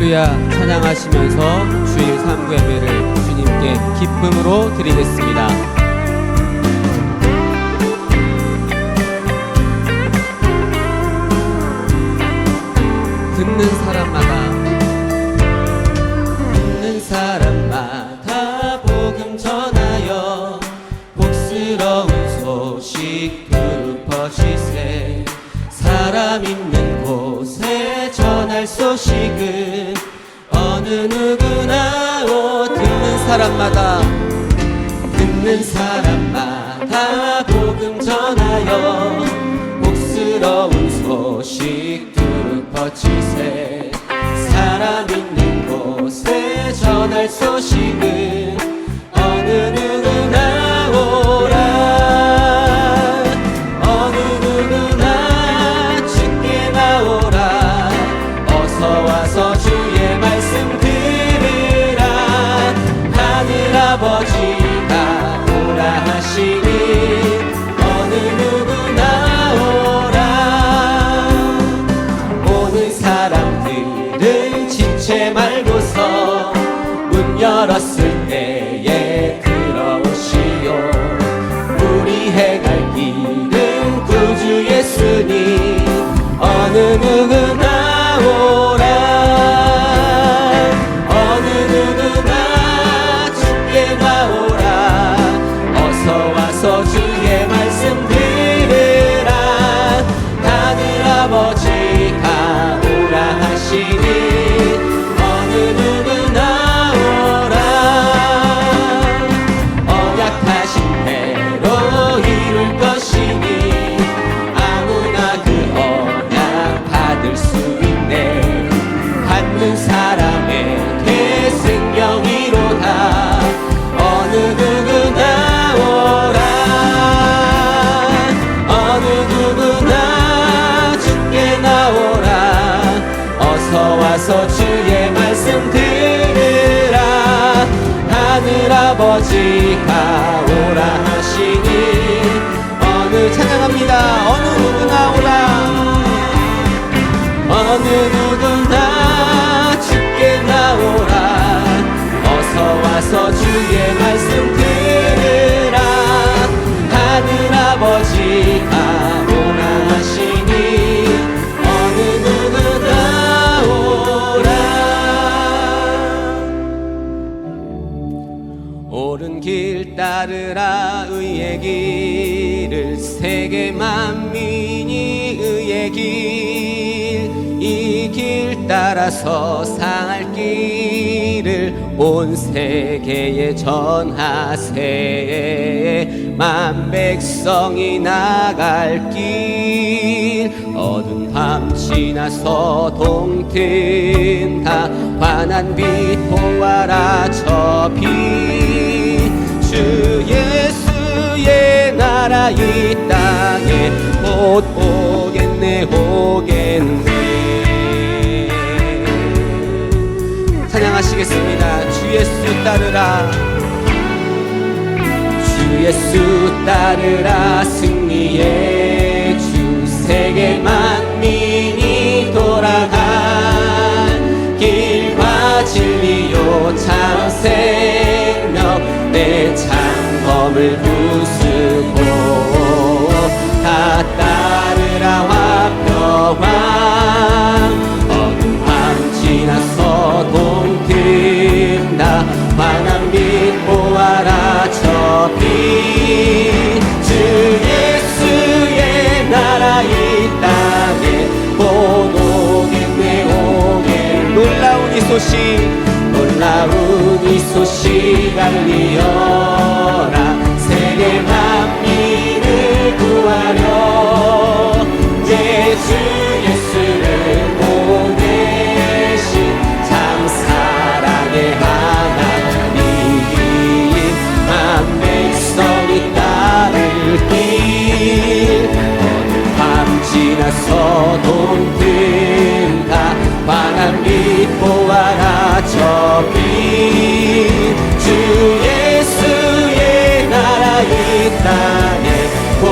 할렐루야 찬양하시면서 주일 3부 예배를 주님께 기쁨으로 드리겠습니다. 듣는 사람마다 복음 전하여 복스러운 소식 덮어지세. 사람 있는 곳에 전할 소식은 어느 누구나 듣는 사람마다 복음 전하여 복스러운 소식 덮어지세. 사람 있는 곳에 전할 소식은 어느 누구나 오라. 어느 누구나 주께 나오라. 어서 와서 주의 말씀 들으라. 하늘 아버지가 오라 하시니 어느 누구나 오라. 오는 사람들은 지체 말고서 문 열었을 때에 들어오시오. 우리 행할 길은 구주 예수님 어느 누구나 오라. 어느 누구나 주께 나오라. 어서 와서 주의 말씀 들으라. 하늘 아버지가 오라 하시니 사람에게 생명이로다. 어느 누구나 오라. 어느 누구나 주께 나오라. 어서 와서 주의 말씀 들으라. 하늘 아버지가 오라 하시니 어느 찬양합니다. 어느 누구나 오라. 어느 누구나 주께 나오라. 어서 와서 주의 말씀 들으라. 하늘 아버지가 오라 하시니 어느 누구나 오라. 옳은 길 따르라. 의의 길을 세계 만민이 의의 길. 이 길 따라서 살 길을 온 세계에 전하세. 만 백성이 나갈 길. 어두운 밤 지나서 동튼 다 환한 빛 보아라. 저 빛 주 예수의 나라 이 땅에 곧 오겠네 오겠네. 찬양하시겠습니다. 주 예수 따르라. 주 예수 따르라. 승리의 주 세계 만민이 돌아간 길과 진리요 참 생명. 내 창검을 부수고 다 따르라. 화평왕 어두운 밤 지나서 동튼 다 환한 빛 보아라. 저 빛 주 예수의 나라 이 땅에 곧 오겠네 오겠네. 놀라운 이 소식 알리어라. 세계 만민을 구하려 내 주 예수를 보내신 참 사랑의 하나님. 만 백성이 따를 길. 어느 밤 지나서 동튼 다 환한 빛 보아라. 저 빛 주 예수의 나라 이 땅에 곧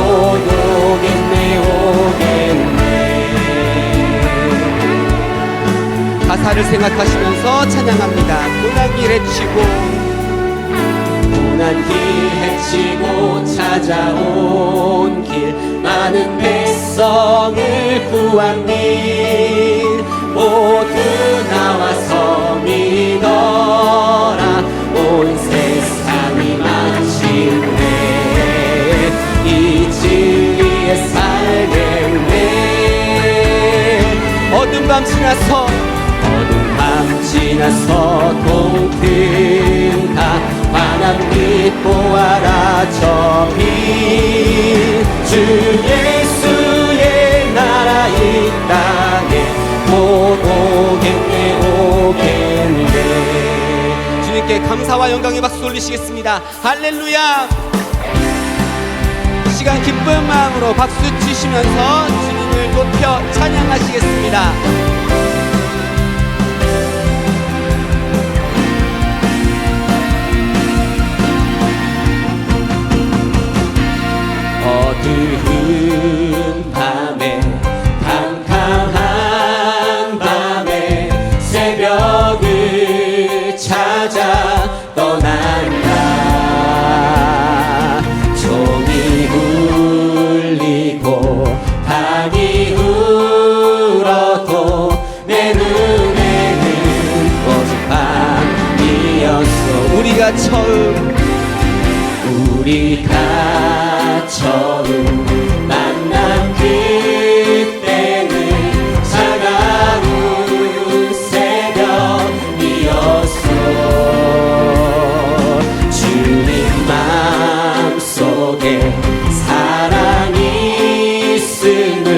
감사를 생각하시면서 찬양합니다. 고난길 헤치고 고난길 헤치고 찾아온 길 많은 백성을 구한 길 모두 나와서 믿어라 온 세상이 마침내 이 진리에 살겠네. 어둠 밤 지나서 동등하 환한 빛 보아라 저 빛 주 예수의 나라 이 땅에 곧 오겠네. 주님께 감사와 영광의 박수 올리시겠습니다. 할렐루야. 이 시간 기쁜 마음으로 박수 치시면서 주님을 높여 찬양하시겠습니다. 어두운 밤에 캄캄한 밤에 새벽을 찾아 떠난다. 종이 울리고 닭이 울어도 내 눈에는 오직 밤이었어. 우리가 처음 만난 그때는 차가운 새벽이었어. 주님 마음속에 사랑이 있음을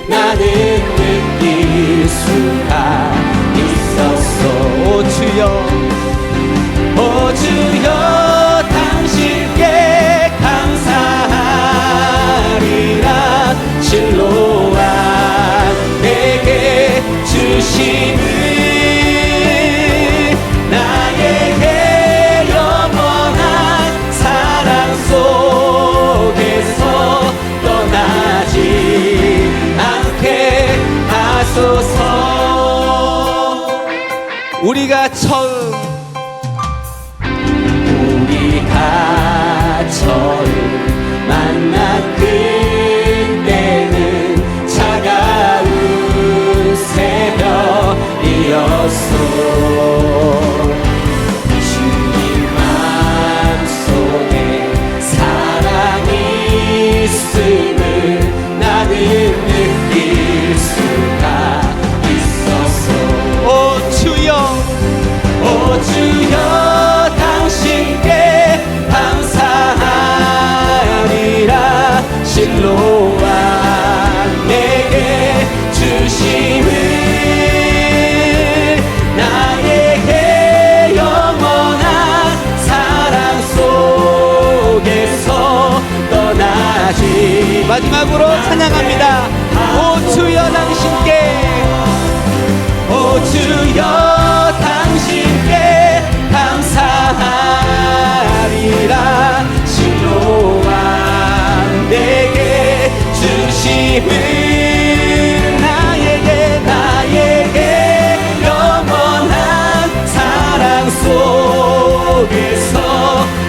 나는 느낄 수가 있었어. 오 주여 오 주여 당신께 감사하리라. 실로와 내게 주심을 나에게 영원한 사랑 속에서 떠나지 않게 하소서. 우리가 처음 만난 그때는 차가운 새벽이었어. 주님 마음속에 사랑이 있음을 나는 느낄 수가 있었어. 오 주여 오 주여 당신께 감사하리라. 실로와 내게 주심을 나에게 영원한 사랑 속에서 떠나지. 마지막으로 찬양합니다. 오 주여 당신께 오 주여 당신께 감사하리라. 실로와 내게 주심을 나에게 영원한 사랑 속에서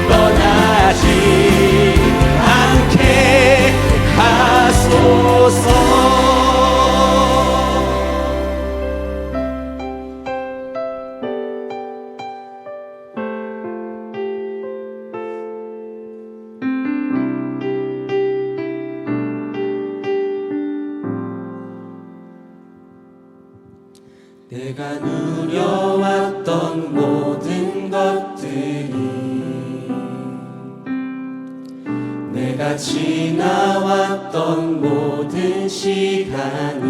떠나지 않게 하소서. 내가 누려왔던 모든 것들이 내가 지나왔던 모든 시간이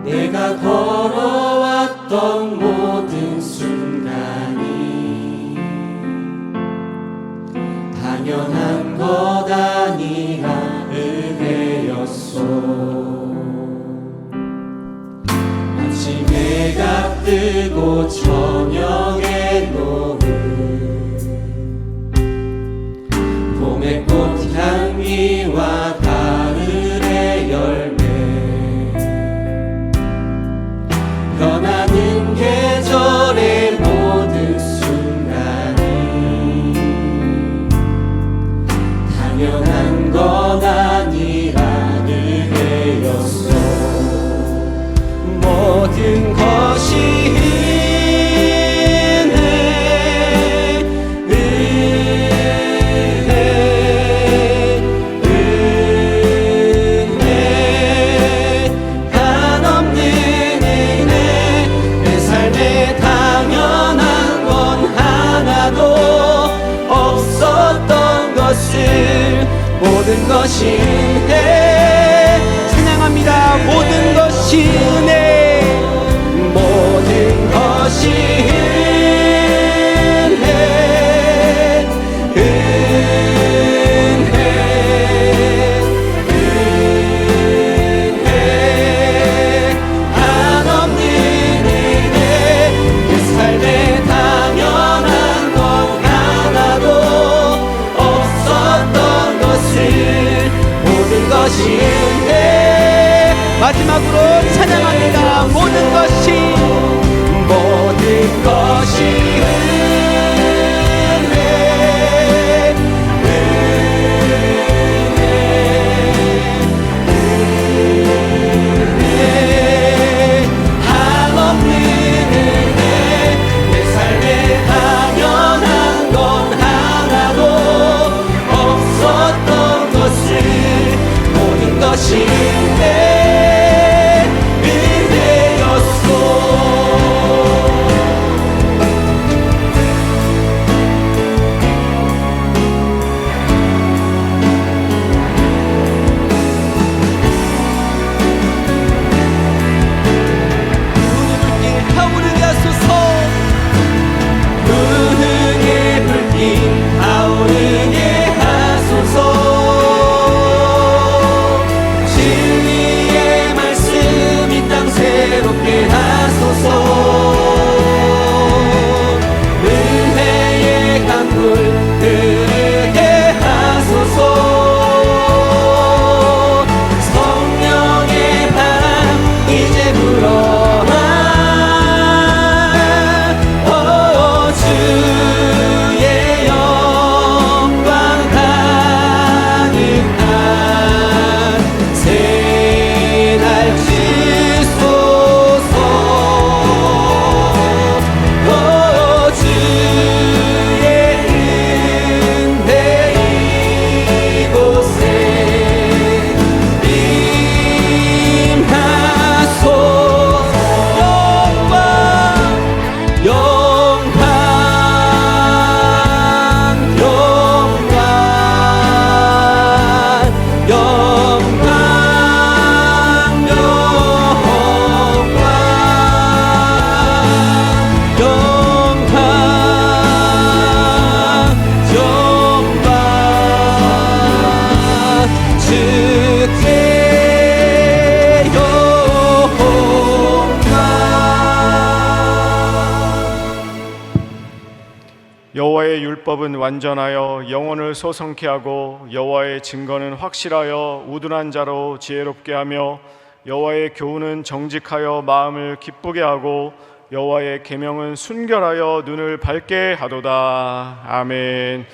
내가 걸어왔던 모든 순간이 당연한 것 아니라 은혜였소. 아침해가 뜨고 저녁에 노을 봄의 꽃향기와 가을의 열매 은혜. 마지막으로 찬양합니다. 모든 것이 여호와의 율법은 완전하여 영혼을 소성케 하고 여호와의 증거는 확실하여 우둔한 자로 지혜롭게 하며 여호와의 교훈은 정직하여 마음을 기쁘게 하고 여호와의 계명은 순결하여 눈을 밝게 하도다. 아멘.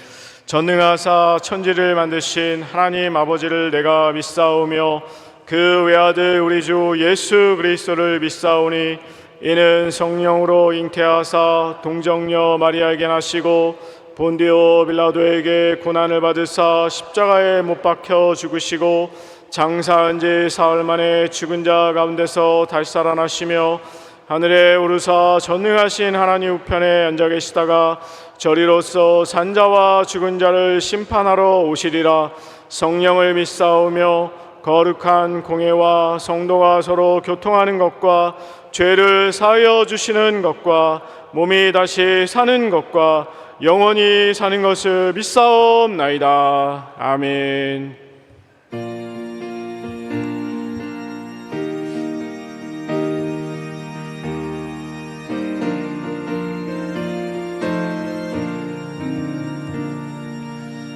전능하사 천지를 만드신 하나님 아버지를 내가 믿사오며 그 외아들 우리 주 예수 그리스도를 믿사오니 이는 성령으로 잉태하사 동정녀 마리아에게 나시고 본디오 빌라도에게 고난을 받으사 십자가에 못 박혀 죽으시고 장사한 지 사흘 만에 죽은 자 가운데서 다시 살아나시며 하늘에 오르사 전능하신 하나님 우편에 앉아 계시다가 저리로서 산자와 죽은 자를 심판하러 오시리라. 성령을 믿사오며 거룩한 공회와 성도가 서로 교통하는 것과 죄를 사하여 주시는 것과 몸이 다시 사는 것과 영원히 사는 것을 믿사옵나이다. 아멘.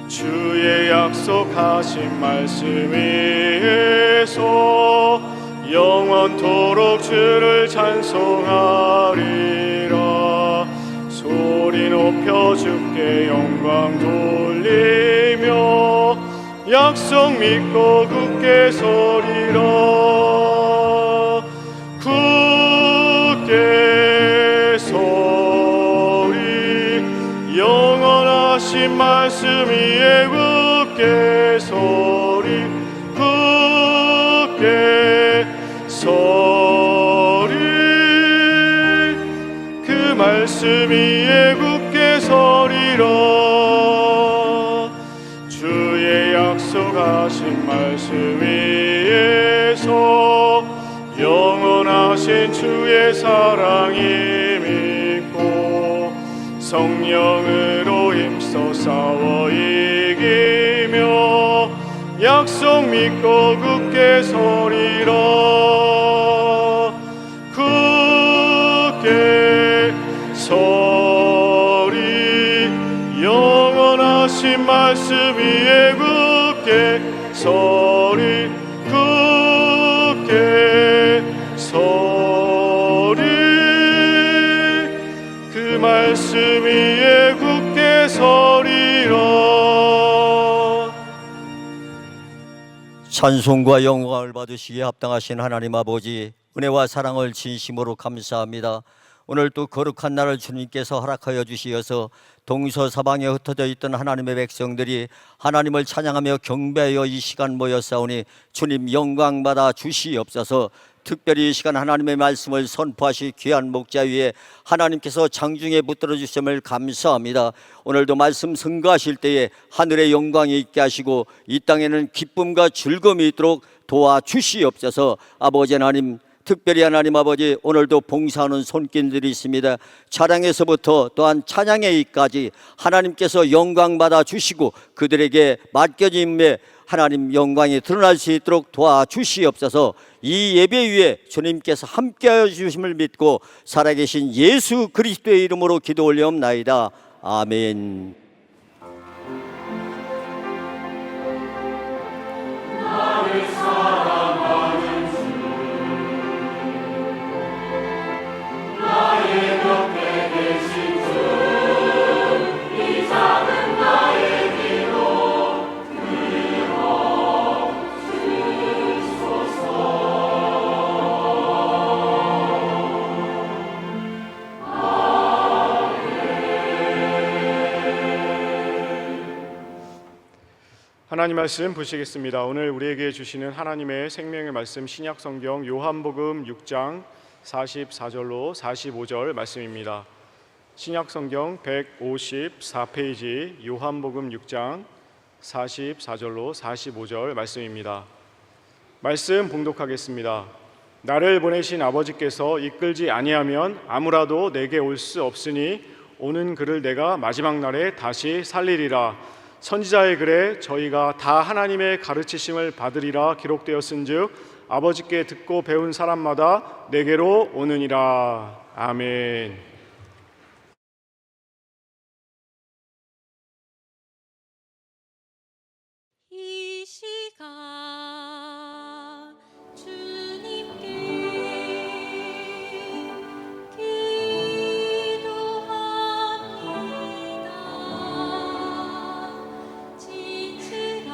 주의 약속하신 말씀 위에서 영원토록 주를 찬송하리라. 소리 높여 주께 영광 돌리며 약속 믿고 굳게 서리라. 굳게 서리 영원하신 말씀 위에 굳게 서리. 굳게 서리 그 말씀 위에 굳게 서리라. 주의 약속하신 말씀 위에서 영원하신 주의 사랑이 믿고 성령으로 힘써 싸워 이기며 약속 믿고 굳게 서리라. 굳게 서리 영원하신 말씀 위에 굳게 서리. 찬송과 영광을 받으시기에 합당하신 하나님 아버지, 은혜와 사랑을 진심으로 감사합니다. 오늘 또 거룩한 날을 주님께서 허락하여 주시어서 동서사방에 흩어져 있던 하나님의 백성들이 하나님을 찬양하며 경배하여 이 시간 모였사오니 주님 영광 받아 주시옵소서. 특별히 이 시간 하나님의 말씀을 선포하실 귀한 목자 위에 하나님께서 장중에 붙들어 주심을 감사합니다. 오늘도 말씀 선거하실 때에 하늘의 영광이 있게 하시고 이 땅에는 기쁨과 즐거움이 있도록 도와주시옵소서. 아버지 하나님, 특별히 하나님 아버지, 오늘도 봉사하는 손길들이 있습니다. 찬양에서부터 또한 찬양회까지 하나님께서 영광 받아 주시고 그들에게 맡겨짐에 하나님 영광이 드러날 수 있도록 도와주시옵소서. 이 예배 위에 주님께서 함께하여 주심을 믿고 살아계신 예수 그리스도의 이름으로 기도 올려옵나이다. 아멘. 하나님 말씀 보시겠습니다. 오늘 우리에게 주시는 하나님의 생명의 말씀 신약 성경 요한복음 6장 44절로 45절 말씀입니다. 신약 성경 154페이지 요한복음 6장 44절로 45절 말씀입니다. 말씀 봉독하겠습니다. 나를 보내신 아버지께서 이끌지 아니하면 아무라도 내게 올 수 없으니 오는 그를 내가 마지막 날에 다시 살리리라. 선지자의 글에 저희가 다 하나님의 가르치심을 받으리라 기록되었은즉 아버지께 듣고 배운 사람마다 내게로 오느니라. 아멘. 이 시간 주님께 기도합니다. 진실한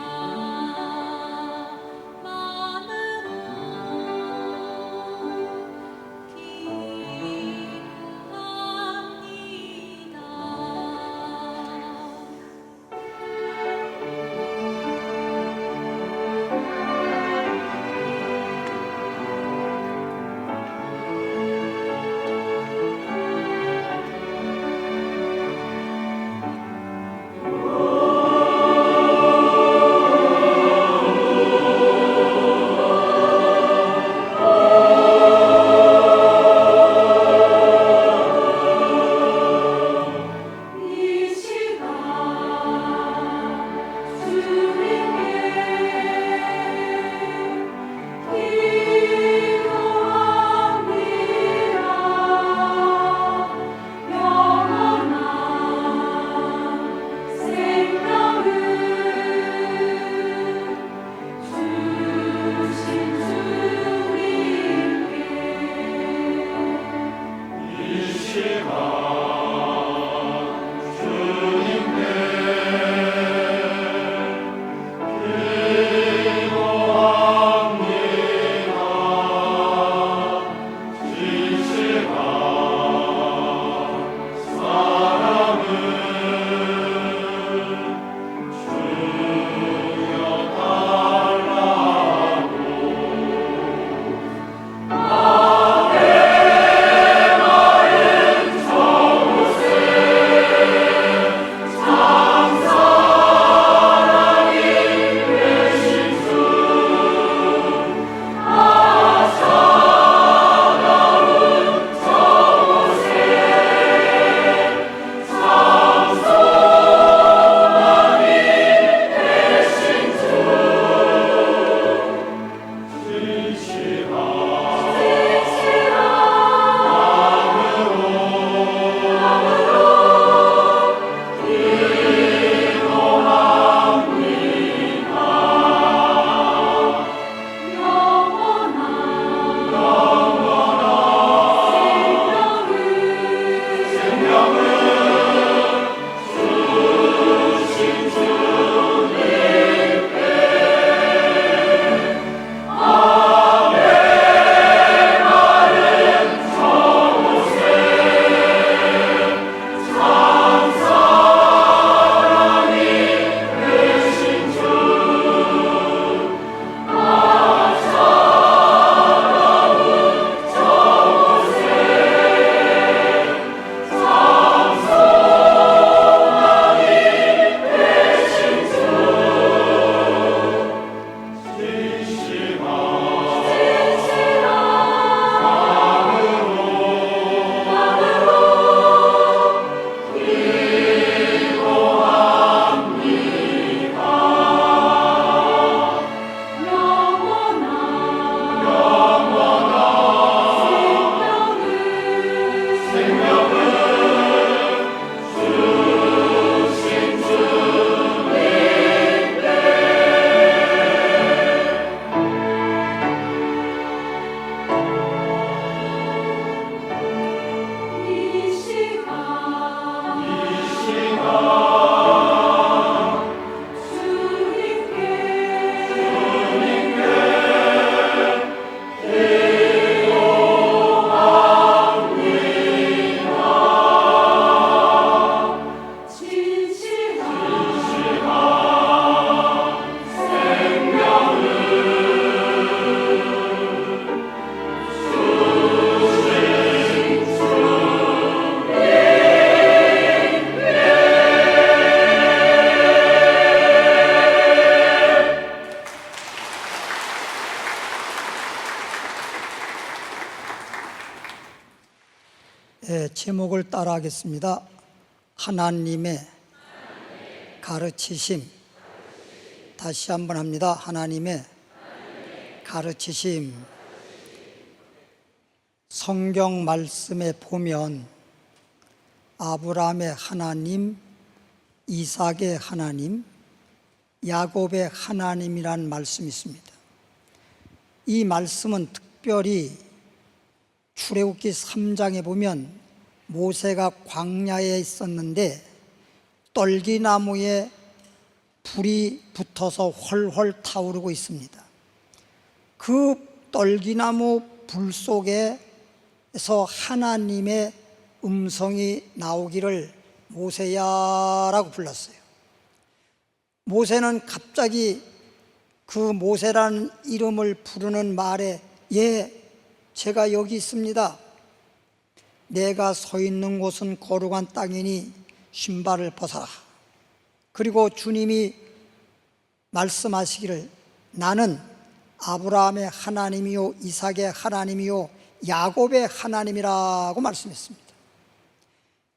마음으로 기도합니다. 제목을 따라하겠습니다. 하나님의 가르치심. 다시 한번 합니다. 하나님의 가르치심. 성경 말씀에 보면 아브라함의 하나님, 이삭의 하나님, 야곱의 하나님이란 말씀이 있습니다. 이 말씀은 특별히 출애굽기 3장에 보면 모세가 광야에 있었는데 떨기나무에 불이 붙어서 훨훨 타오르고 있습니다. 그 떨기나무 불 속에서 하나님의 음성이 나오기를 모세야라고 불렀어요. 모세는 갑자기 그 모세라는 이름을 부르는 말에 제가 여기 있습니다. 내가 서 있는 곳은 거룩한 땅이니 신발을 벗어라. 그리고 주님이 말씀하시기를 나는 아브라함의 하나님이요 이삭의 하나님이요 야곱의 하나님이라고 말씀했습니다.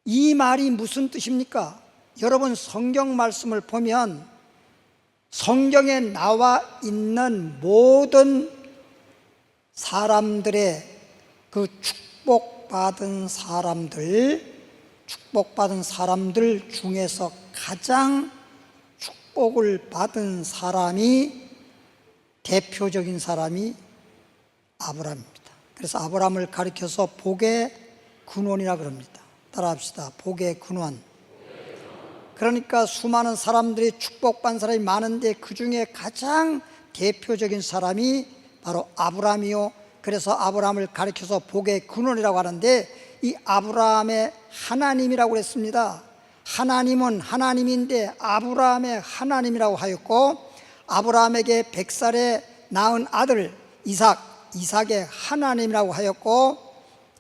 이 말이 무슨 뜻입니까? 여러분 성경 말씀을 보면 성경에 나와 있는 모든 사람들의 그 축복받은 사람들 중에서 가장 축복을 받은 사람이 대표적인 사람이 아브라함입니다. 그래서 아브라함을 가리켜서 복의 근원이라 그럽니다. 따라합시다. 복의 근원. 그러니까 수많은 사람들이 축복받은 사람이 많은데 그 중에 가장 대표적인 사람이 바로 아브라함이요. 그래서 아브라함을 가리켜서 복의 근원이라고 하는데 이 아브라함의 하나님이라고 그랬습니다. 하나님은 하나님인데 아브라함의 하나님이라고 하였고 아브라함에게 100살에 낳은 아들 이삭의 하나님이라고 하였고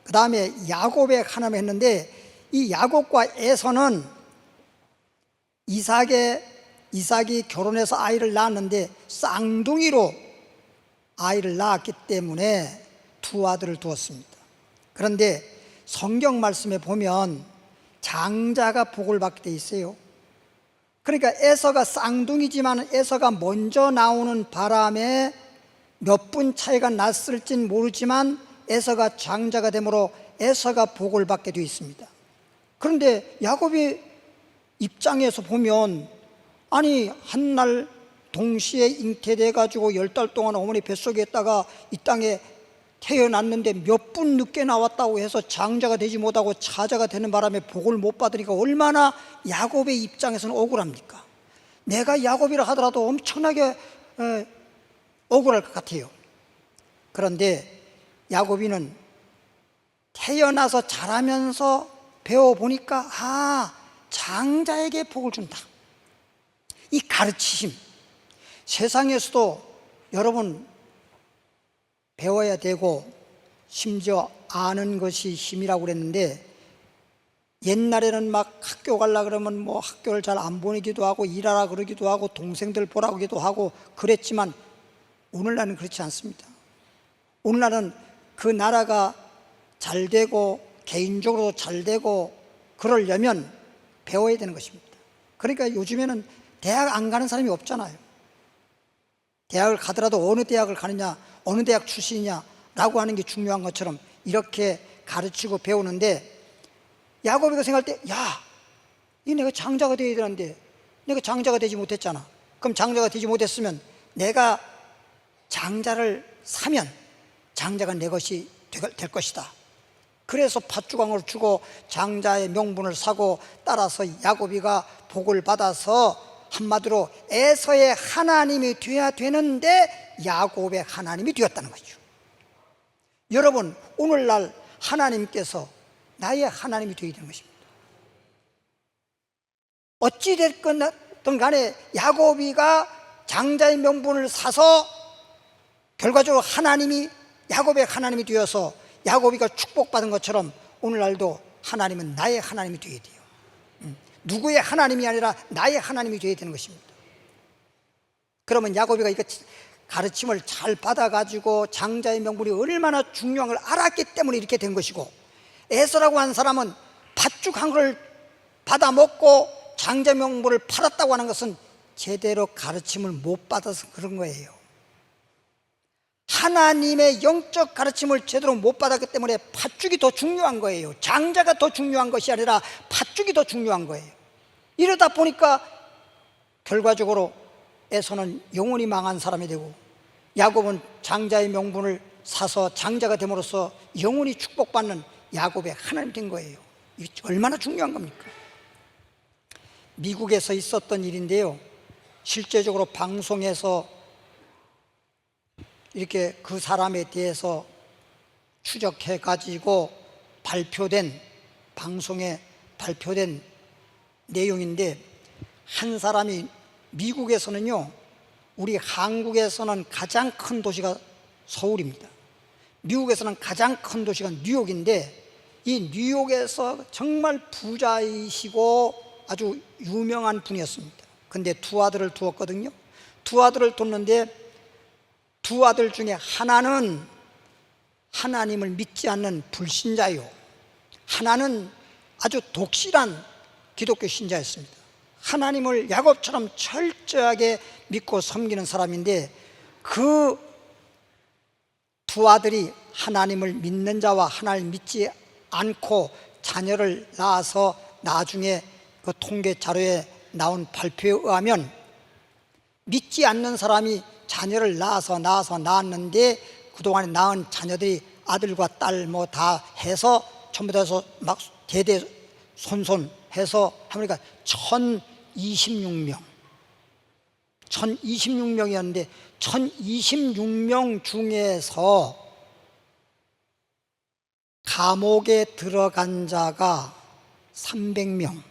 그 다음에 야곱의 하나님 했는데 이 야곱과 에서는 이삭이 결혼해서 아이를 낳았는데 쌍둥이로 아이를 낳았기 때문에 두 아들을 두었습니다. 그런데 성경 말씀에 보면 장자가 복을 받게 돼 있어요. 그러니까 에서가 쌍둥이지만 에서가 먼저 나오는 바람에 몇 분 차이가 났을진 모르지만 에서가 장자가 되므로 에서가 복을 받게 되어 있습니다. 그런데 야곱의 입장에서 보면 아니 한날 동시에 잉태돼 가지고 10달 동안 어머니 뱃속에 있다가 이 땅에 태어났는데 몇 분 늦게 나왔다고 해서 장자가 되지 못하고 차자가 되는 바람에 복을 못 받으니까 얼마나 야곱의 입장에서는 억울합니까? 내가 야곱이라 하더라도 엄청나게 억울할 것 같아요. 그런데 야곱이는 태어나서 자라면서 배워보니까 장자에게 복을 준다. 이 가르치심, 세상에서도 여러분 배워야 되고 심지어 아는 것이 힘이라고 그랬는데 옛날에는 막 학교 가려고 그러면 뭐 학교를 잘 안 보내기도 하고 일하라 그러기도 하고 동생들 보라고 하기도 하고 그랬지만 오늘날은 그렇지 않습니다. 오늘날은 그 나라가 잘 되고 개인적으로 잘 되고 그러려면 배워야 되는 것입니다. 그러니까 요즘에는 대학 안 가는 사람이 없잖아요. 대학을 가더라도 어느 대학을 가느냐, 어느 대학 출신이냐라고 하는 게 중요한 것처럼 이렇게 가르치고 배우는데 야곱이가 생각할 때 이 내가 장자가 되어야 되는데 내가 장자가 되지 못했잖아. 그럼 장자가 되지 못했으면 내가 장자를 사면 장자가 내 것이 될 것이다. 그래서 팥주광을 주고 장자의 명분을 사고 따라서 야곱이가 복을 받아서 한마디로 에서의 하나님이 되어야 되는데 야곱의 하나님이 되었다는 거죠. 여러분 오늘날 하나님께서 나의 하나님이 되어야 되는 것입니다. 어찌됐건 간에 야곱이가 장자의 명분을 사서 결과적으로 하나님이 야곱의 하나님이 되어서 야곱이가 축복받은 것처럼 오늘날도 하나님은 나의 하나님이 되어야 돼요. 누구의 하나님이 아니라 나의 하나님이 되어야 되는 것입니다. 그러면 야곱이가 이거 가르침을 잘 받아가지고 장자의 명분이 얼마나 중요한 걸 알았기 때문에 이렇게 된 것이고 에서라고 하는 사람은 팥죽 한 그릇 받아 먹고 장자 명부를 팔았다고 하는 것은 제대로 가르침을 못 받아서 그런 거예요. 하나님의 영적 가르침을 제대로 못 받았기 때문에 팥죽이 더 중요한 거예요. 장자가 더 중요한 것이 아니라 팥죽이 더 중요한 거예요. 이러다 보니까 결과적으로 에서는 영원히 망한 사람이 되고, 야곱은 장자의 명분을 사서 장자가 됨으로써 영원히 축복받는 야곱의 하나님 된 거예요. 이게 얼마나 중요한 겁니까? 미국에서 있었던 일인데요, 실제적으로 방송에서 이렇게 그 사람에 대해서 추적해 가지고 방송에 발표된 내용인데, 한 사람이 미국에서는요, 우리 한국에서는 가장 큰 도시가 서울입니다. 미국에서는 가장 큰 도시가 뉴욕인데, 이 뉴욕에서 정말 부자이시고 아주 유명한 분이었습니다. 근데 두 아들을 두었거든요. 두 아들을 뒀는데 두 아들 중에 하나는 하나님을 믿지 않는 불신자요, 하나는 아주 독실한 기독교 신자였습니다. 하나님을 야곱처럼 철저하게 믿고 섬기는 사람인데, 그 두 아들이 하나님을 믿는 자와 하나님을 믿지 않고 자녀를 낳아서 나중에 그 통계 자료에 나온 발표에 의하면, 믿지 않는 사람이 자녀를 낳았는데 그동안에 낳은 자녀들이 아들과 딸 뭐 다 해서 전부 다 해서 막 대대 손손 해서 하니까 1026명이었는데 1026명 중에서 감옥에 들어간 자가 300명,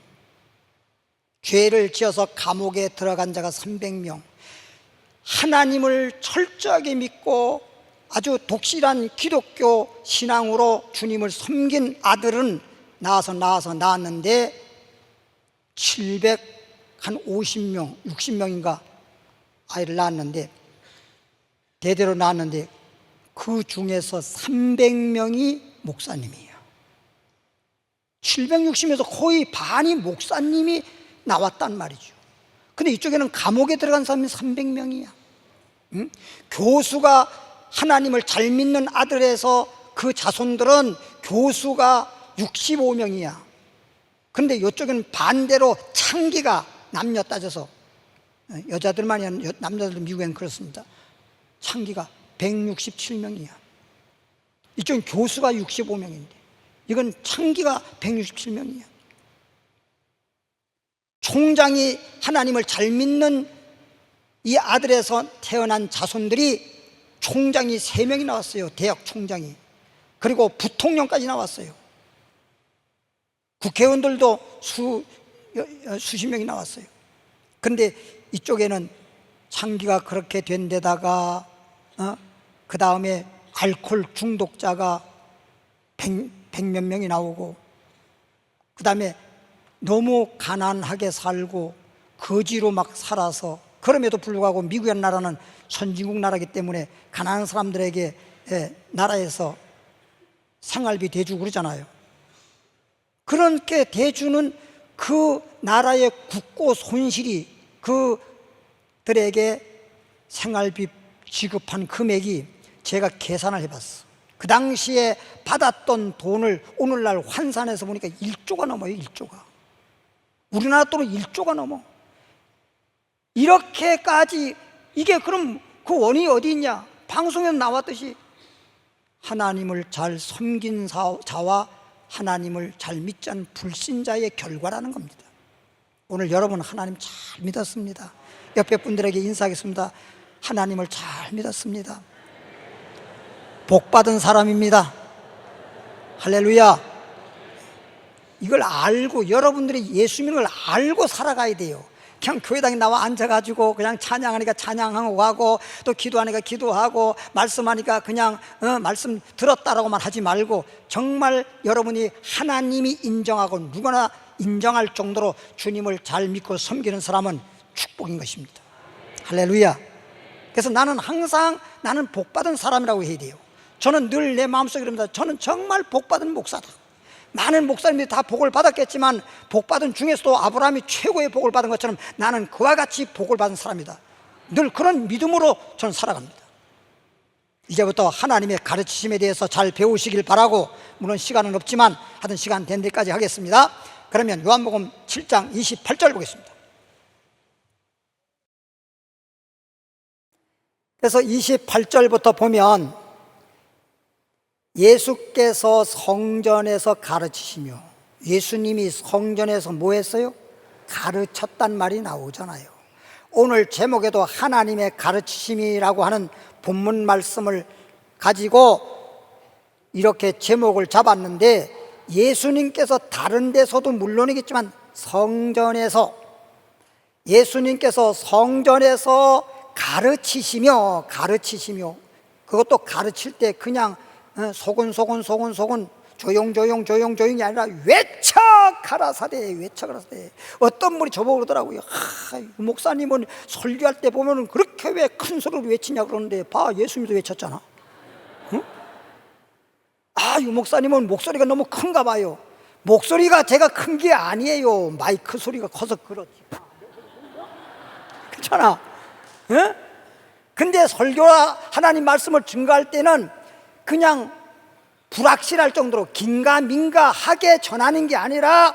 죄를 지어서 감옥에 들어간 자가 300명, 하나님을 철저하게 믿고 아주 독실한 기독교 신앙으로 주님을 섬긴 아들은 낳았는데 750명, 60명인가 아이를 낳았는데, 대대로 낳았는데 그 중에서 300명이 목사님이에요. 760에서 거의 반이 목사님이 나왔단 말이죠. 근데 이쪽에는 감옥에 들어간 사람이 300명이야. 응? 교수가 하나님을 잘 믿는 아들에서 그 자손들은 교수가 65명이야. 그런데 이쪽에는 반대로 창기가, 남녀 따져서 여자들만이 아니라 남자들도 미국엔 그렇습니다. 창기가 167명이야. 이쪽은 교수가 65명인데 이건 창기가 167명이야. 총장이 하나님을 잘 믿는 이 아들에서 태어난 자손들이 총장이 3명이 나왔어요. 대학 총장이. 그리고 부통령까지 나왔어요. 국회의원들도 수십 명이 나왔어요. 그런데 이쪽에는 창기가 그렇게 된 데다가 그 다음에 알코올 중독자가 100몇 명이 나오고, 그 다음에 너무 가난하게 살고 거지로 막 살아서, 그럼에도 불구하고 미국이라는 나라는 선진국 나라이기 때문에 가난한 사람들에게 나라에서 생활비 대주고 그러잖아요. 그렇게 대주는 그 나라의 국고 손실이 그들에게 생활비 지급한 금액이, 제가 계산을 해봤어. 그 당시에 받았던 돈을 오늘날 환산해서 보니까 1조가 넘어요. 1조가. 우리나라 돈은 1조가 넘어. 이렇게까지, 이게 그럼 그 원인이 어디 있냐? 방송에서 나왔듯이 하나님을 잘 섬긴 자와 하나님을 잘 믿지 않은 불신자의 결과라는 겁니다. 오늘 여러분 하나님 잘 믿었습니다. 옆에 분들에게 인사하겠습니다. 하나님을 잘 믿었습니다. 복받은 사람입니다. 할렐루야. 이걸 알고, 여러분들이 예수 믿는 걸 알고 살아가야 돼요. 그냥 교회당에 나와 앉아가지고 그냥 찬양하니까 찬양하고 가고, 또 기도하니까 기도하고, 말씀하니까 그냥 말씀 들었다라고만 하지 말고, 정말 여러분이 하나님이 인정하고 누구나 인정할 정도로 주님을 잘 믿고 섬기는 사람은 축복인 것입니다. 할렐루야. 그래서 나는 항상 나는 복받은 사람이라고 해야 돼요. 저는 늘 내 마음속에 이럽니다. 저는 정말 복받은 목사다. 많은 목사님들이 다 복을 받았겠지만 복 받은 중에서도 아브라함이 최고의 복을 받은 것처럼 나는 그와 같이 복을 받은 사람이다. 늘 그런 믿음으로 저는 살아갑니다. 이제부터 하나님의 가르치심에 대해서 잘 배우시길 바라고, 물론 시간은 없지만 하여튼 시간 된 데까지 하겠습니다. 그러면 요한복음 7장 28절 보겠습니다. 그래서 28절부터 보면 예수께서 성전에서 가르치시며, 예수님이 성전에서 뭐 했어요? 가르쳤단 말이 나오잖아요. 오늘 제목에도 하나님의 가르치심이라고 하는 본문 말씀을 가지고 이렇게 제목을 잡았는데, 예수님께서 다른 데서도 물론이겠지만 예수님께서 성전에서 가르치시며, 그것도 가르칠 때 그냥 소곤소곤 조용조용이 아니라 외쳐 가라사대. 어떤 분이 저보고 그러더라고요. 목사님은 설교할 때 보면은 그렇게 왜 큰 소리로 외치냐 그러는데, 봐, 예수님도 외쳤잖아. 응? 유 목사님은 목소리가 너무 큰가 봐요. 목소리가 제가 큰 게 아니에요. 마이크 소리가 커서 그렇지. 그렇잖아. 응? 근데 설교와 하나님 말씀을 증거할 때는 그냥 불확실할 정도로 긴가민가하게 전하는 게 아니라,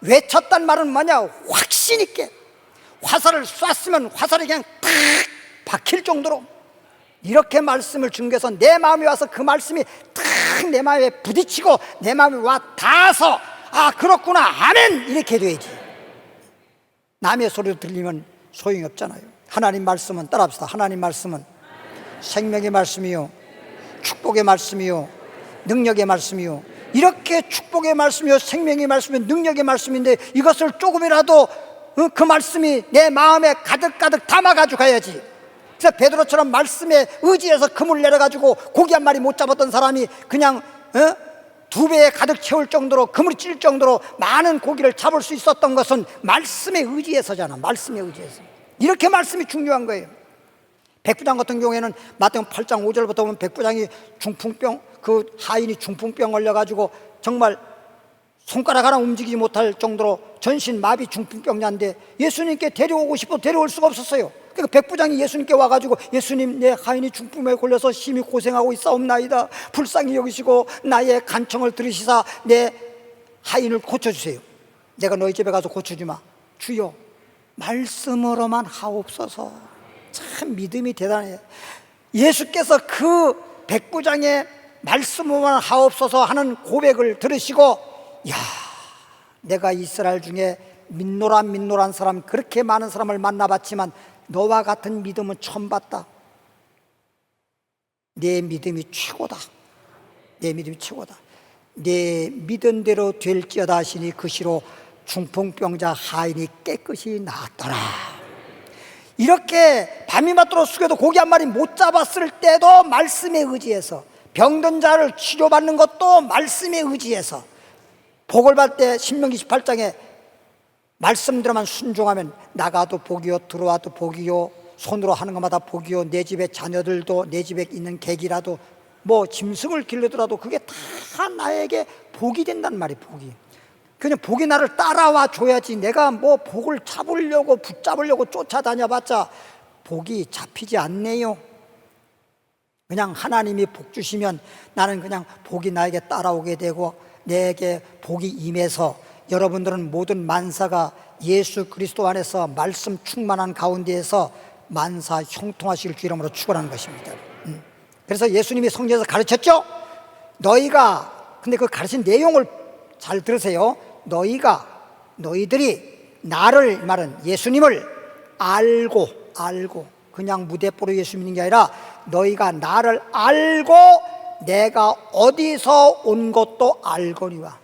외쳤단 말은 뭐냐, 확신 있게. 화살을 쐈으면 화살이 그냥 탁 박힐 정도로 이렇게 말씀을 증거해서 내 마음에 와서 그 말씀이 탁 내 마음에 부딪히고 내 마음에 와 닿아서, 그렇구나, 아멘, 이렇게 돼야지. 남의 소리로 들리면 소용이 없잖아요. 하나님 말씀은, 따라합시다. 하나님 말씀은 생명의 말씀이요, 축복의 말씀이요, 능력의 말씀이요. 이렇게 축복의 말씀이요, 생명의 말씀이요, 능력의 말씀인데, 이것을 조금이라도 그 말씀이 내 마음에 가득가득 담아가지고 가야지. 그래서 베드로처럼 말씀에 의지해서 그물 내려가지고 고기 한 마리 못 잡았던 사람이 그냥 2배에 가득 채울 정도로, 그물이 찔 정도로 많은 고기를 잡을 수 있었던 것은 말씀에 의지해서잖아. 말씀에 의지해서. 이렇게 말씀이 중요한 거예요. 백부장 같은 경우에는 마태복음 8장 5절부터 보면 백부장이 중풍병, 그 하인이 중풍병 걸려가지고 정말 손가락 하나 움직이지 못할 정도로 전신 마비 중풍병자인데, 예수님께 데려오고 싶어 데려올 수가 없었어요. 그러니까 백부장이 예수님께 와가지고, 예수님, 내 하인이 중풍에 걸려서 심히 고생하고 있사옵나이다. 불쌍히 여기시고 나의 간청을 들으시사 내 하인을 고쳐주세요. 내가 너희 집에 가서 고쳐주마. 주여, 말씀으로만 하옵소서. 참 믿음이 대단해요. 예수께서 그 백부장의 말씀으로만 하옵소서 하는 고백을 들으시고, 야, 내가 이스라엘 중에 민노란 사람, 그렇게 많은 사람을 만나봤지만 너와 같은 믿음은 처음 봤다. 내 믿음이 최고다. 내 믿음이 최고다. 내 믿은 대로 될지어다 하시니 그 시로 중풍병자 하인이 깨끗이 나았더라. 이렇게 밤이 맞도록 숙여도 고기 한 마리 못 잡았을 때도 말씀에 의지해서, 병든 자를 치료받는 것도 말씀에 의지해서, 복을 받을 때 신명기 18장에 말씀대로만 순종하면 나가도 복이요, 들어와도 복이요, 손으로 하는 것마다 복이요, 내 집에 자녀들도, 내 집에 있는 객이라도, 뭐 짐승을 기르더라도 그게 다 나에게 복이 된단 말이에요. 복이. 그냥 복이 나를 따라와 줘야지, 내가 뭐 복을 잡으려고 붙잡으려고 쫓아다녀봤자 복이 잡히지 않네요. 그냥 하나님이 복 주시면 나는 그냥 복이 나에게 따라오게 되고, 내게 복이 임해서 여러분들은 모든 만사가 예수 그리스도 안에서 말씀 충만한 가운데에서 만사 형통하실 주 이름으로 축원하는 것입니다. 그래서 예수님이 성경에서 가르쳤죠. 근데 그 가르친 내용을 잘 들으세요. 너희들이 나를, 말은 예수님을 알고 그냥 무대뽀로 예수 믿는 게 아니라, 너희가 나를 알고 내가 어디서 온 것도 알거니와.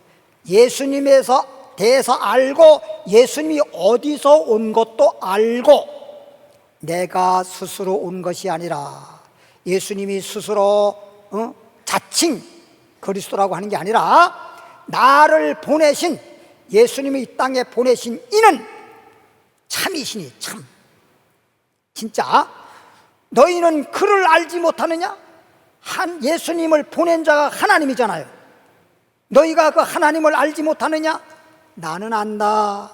예수님에서 대해서 알고, 예수님이 어디서 온 것도 알고, 내가 스스로 온 것이 아니라, 예수님이 스스로 자칭 그리스도라고 하는 게 아니라, 나를 보내신, 예수님이 이 땅에 보내신 이는 참이시니, 참. 진짜 너희는 그를 알지 못하느냐? 예수님을 보낸 자가 하나님이잖아요. 너희가 그 하나님을 알지 못하느냐? 나는 안다.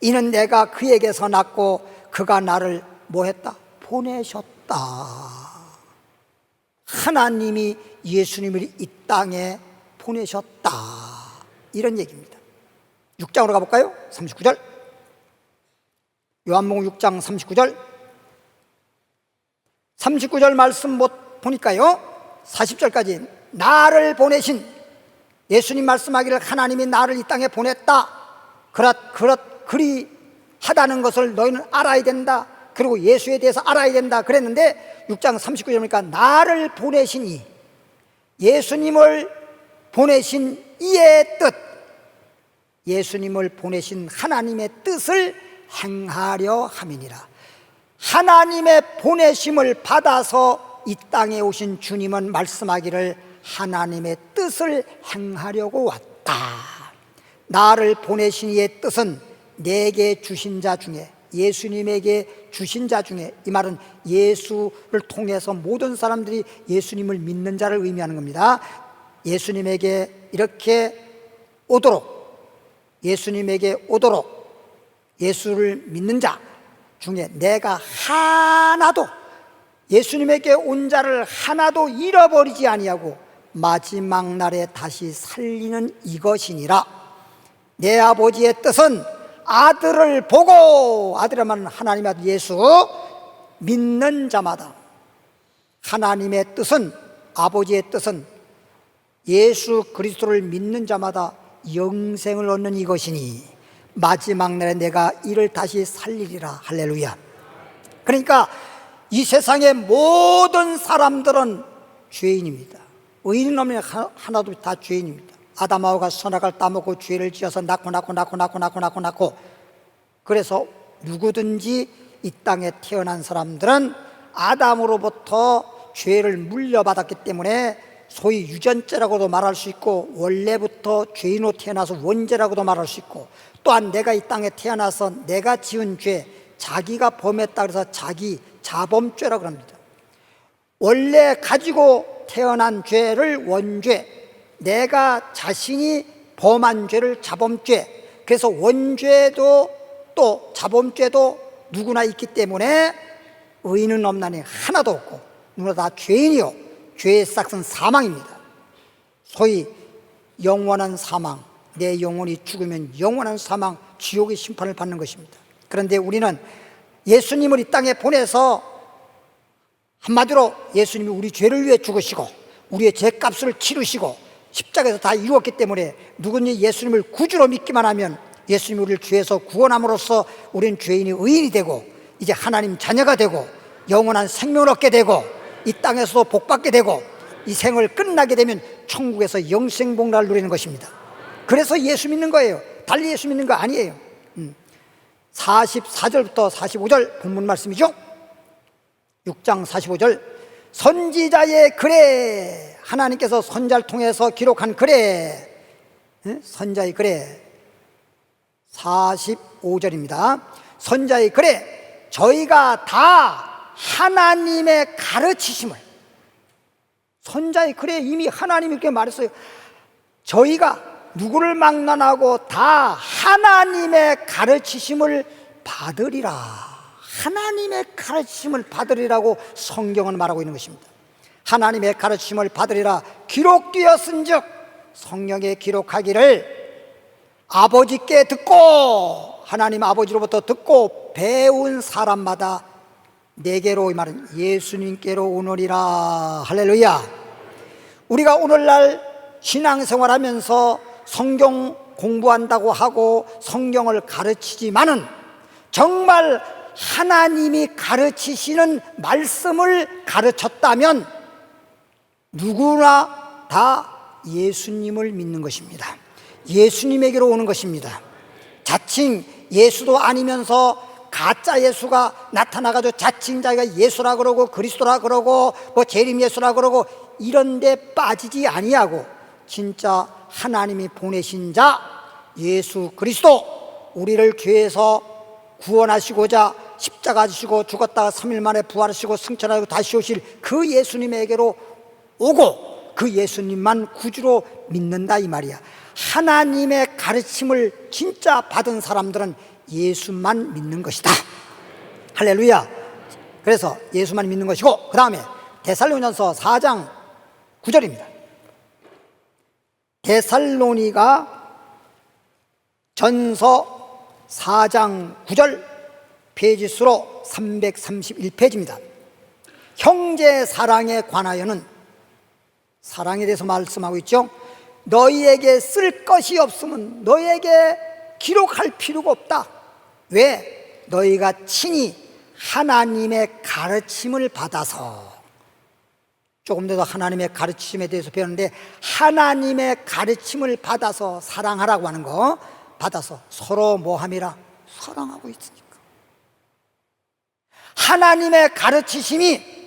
이는 내가 그에게서 났고 그가 나를 뭐했다? 보내셨다. 하나님이 예수님을 이 땅에 보내셨다. 이런 얘기입니다. 6장으로 가볼까요? 39절. 요한복음 6장 39절. 39절 말씀 못 보니까요, 40절까지 나를 보내신, 예수님 말씀하기를 하나님이 나를 이 땅에 보냈다, 그리 하다는 것을 너희는 알아야 된다, 그리고 예수에 대해서 알아야 된다 그랬는데 6장 39절 보니까 나를 보내신 이, 예수님을 보내신 이의 뜻, 예수님을 보내신 하나님의 뜻을 행하려 함이니라. 하나님의 보내심을 받아서 이 땅에 오신 주님은 말씀하기를 하나님의 뜻을 행하려고 왔다. 나를 보내신 이의 뜻은 내게 주신 자 중에, 예수님에게 주신 자 중에, 이 말은 예수를 통해서 모든 사람들이 예수님을 믿는 자를 의미하는 겁니다. 예수님에게 이렇게 오도록, 예수님에게 오도록 예수를 믿는 자 중에 내가 하나도, 예수님에게 온 자를 하나도 잃어버리지 아니하고 마지막 날에 다시 살리는 이것이니라. 내 아버지의 뜻은 아들을 보고, 아들이라면 하나님의 아들 예수 믿는 자마다, 하나님의 뜻은, 아버지의 뜻은 예수 그리스도를 믿는 자마다 영생을 얻는 이것이니 마지막 날에 내가 이를 다시 살리리라. 할렐루야. 그러니까 이 세상의 모든 사람들은 죄인입니다. 의인 없는 하나도 다 죄인입니다. 아담하고가 선악을 따먹고 죄를 지어서 낳고 그래서 누구든지 이 땅에 태어난 사람들은 아담으로부터 죄를 물려받았기 때문에 소위 유전죄라고도 말할 수 있고, 원래부터 죄인으로 태어나서 원죄라고도 말할 수 있고, 또한 내가 이 땅에 태어나서 내가 지은 죄, 자기가 범했다 그래서 자기 자범죄라고 합니다. 원래 가지고 태어난 죄를 원죄, 내가 자신이 범한 죄를 자범죄, 그래서 원죄도 또 자범죄도 누구나 있기 때문에 의인은 없나니 하나도 없고 누구나 다 죄인이요 죄의 싹은 사망입니다. 소위 영원한 사망, 내 영혼이 죽으면 영원한 사망, 지옥의 심판을 받는 것입니다. 그런데 우리는 예수님을 이 땅에 보내서, 한마디로 예수님이 우리 죄를 위해 죽으시고 우리의 죄값을 치르시고 십자가에서 다 이루었기 때문에 누구든지 예수님을 구주로 믿기만 하면 예수님이 우리를 죄에서 구원함으로써 우리는 죄인이 의인이 되고 이제 하나님 자녀가 되고 영원한 생명을 얻게 되고 이 땅에서도 복받게 되고 이 생을 끝나게 되면 천국에서 영생복락을 누리는 것입니다. 그래서 예수 믿는 거예요. 달리 예수 믿는 거 아니에요. 44절부터 45절 본문 말씀이죠. 6장 45절. 선지자의 글에, 하나님께서 선자를 통해서 기록한 글에, 선자의 글에 45절입니다. 선자의 글에 저희가 다 하나님의 가르치심을, 선자의 글에 이미 하나님이 이렇게 말했어요. 저희가 누구를 막론하고 다 하나님의 가르치심을 받으리라. 하나님의 가르치심을 받으리라고 성경은 말하고 있는 것입니다. 하나님의 가르치심을 받으리라 기록되었은즉, 성경에 기록하기를 아버지께 듣고, 하나님 아버지로부터 듣고 배운 사람마다 내게로, 이 말은 예수님께로 오느리라. 할렐루야. 우리가 오늘날 신앙생활하면서 성경 공부한다고 하고 성경을 가르치지만은 정말 하나님이 가르치시는 말씀을 가르쳤다면 누구나 다 예수님을 믿는 것입니다. 예수님에게로 오는 것입니다. 자칭 예수도 아니면서 가짜 예수가 나타나가지고 자칭 자기가 예수라 그러고 그리스도라 그러고 뭐 재림 예수라 그러고 이런 데 빠지지 아니하고 진짜 하나님이 보내신 자 예수 그리스도, 우리를 죄에서 구원하시고자 십자가 지시고 죽었다가 3일 만에 부활하시고 승천하시고 다시 오실 그 예수님에게로 오고, 그 예수님만 구주로 믿는다 이 말이야. 하나님의 가르침을 진짜 받은 사람들은 예수만 믿는 것이다. 할렐루야. 그래서 예수만 믿는 것이고, 그 다음에 데살로니가서 4장 9절입니다. 데살로니가 전서 4장 9절, 페이지 수로 331페이지입니다. 형제 사랑에 관하여는, 사랑에 대해서 말씀하고 있죠. 너희에게 쓸 것이 없으면 너희에게 기록할 필요가 없다. 왜? 너희가 친히 하나님의 가르침을 받아서, 조금 더 하나님의 가르침에 대해서 배웠는데, 하나님의 가르침을 받아서 사랑하라고 하는 거, 받아서 서로 뭐함이라? 사랑하고 있으니까. 하나님의 가르치심이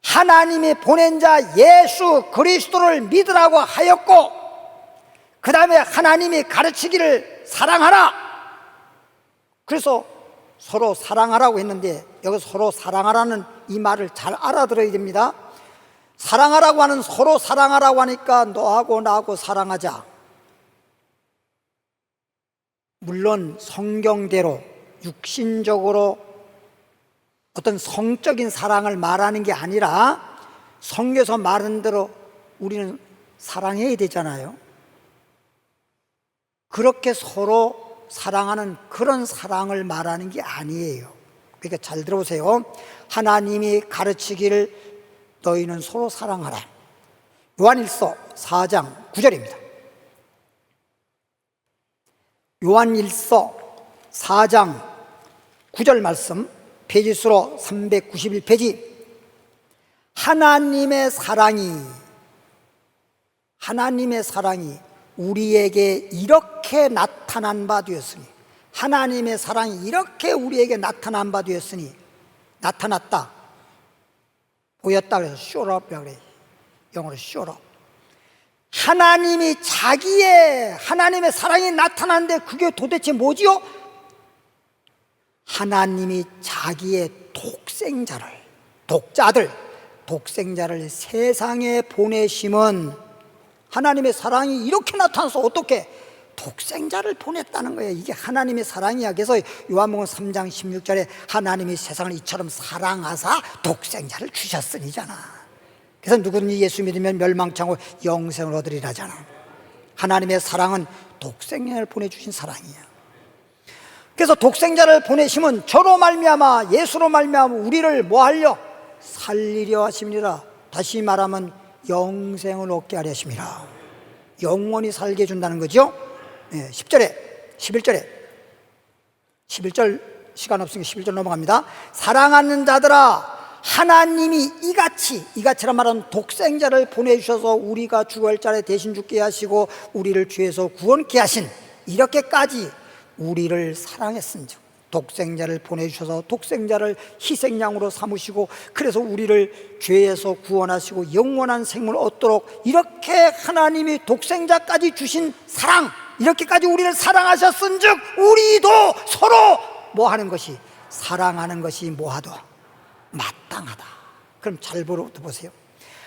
하나님이 보낸 자 예수 그리스도를 믿으라고 하였고, 그 다음에 하나님이 가르치기를 사랑하라. 그래서 서로 사랑하라고 했는데, 여기서 서로 사랑하라는 이 말을 잘 알아들어야 됩니다. 사랑하라고 하는, 서로 사랑하라고 하니까 너하고 나하고 사랑하자. 물론 성경대로 육신적으로 어떤 성적인 사랑을 말하는 게 아니라 성경에서 말하는 대로 우리는 사랑해야 되잖아요. 그렇게 서로 사랑하는 그런 사랑을 말하는 게 아니에요. 그러니까 잘 들어보세요. 하나님이 가르치기를 너희는 서로 사랑하라. 요한일서 4장 9절입니다. 요한일서 4장 9절 말씀, 페이지 수로 391페이지. 하나님의 사랑이 우리에게 이렇게 나타난 바 되었으니, 하나님의 사랑이 이렇게 우리에게 나타난 바 되었으니, 나타났다, 보였다 그래서 showed up이라고 그래요. 영어로 showed up. 하나님이 하나님의 사랑이 나타났는데 그게 도대체 뭐지요? 하나님이 자기의 독생자를 세상에 보내심은, 하나님의 사랑이 이렇게 나타나서 어떻게 독생자를 보냈다는 거예요. 이게 하나님의 사랑이야. 그래서 요한복음 3장 16절에 하나님이 세상을 이처럼 사랑하사 독생자를 주셨으니잖아. 그래서 누구든지 예수 믿으면 멸망치 않고 영생을 얻으리라잖아. 하나님의 사랑은 독생자를 보내주신 사랑이야. 그래서 독생자를 보내심은 저로 말미암아, 예수로 말미암아 우리를 뭐하려? 살리려 하심이라. 다시 말하면 영생을 얻게 하려 하심이라. 영원히 살게 해준다는 거죠. 10절에 11절 시간 없으니까 11절 넘어갑니다. 사랑하는 자들아, 하나님이 이같이란 말은 독생자를 보내주셔서 우리가 죽을 자를 대신 죽게 하시고 우리를 죄에서 구원케 하신, 이렇게까지 우리를 사랑했은즉, 독생자를 보내주셔서 독생자를 희생양으로 삼으시고, 그래서 우리를 죄에서 구원하시고 영원한 생명을 얻도록 이렇게 하나님이 독생자까지 주신 사랑, 이렇게까지 우리를 사랑하셨은즉 우리도 서로 뭐하는 것이, 사랑하는 것이 뭐하도 마땅하다. 그럼 잘 보세요.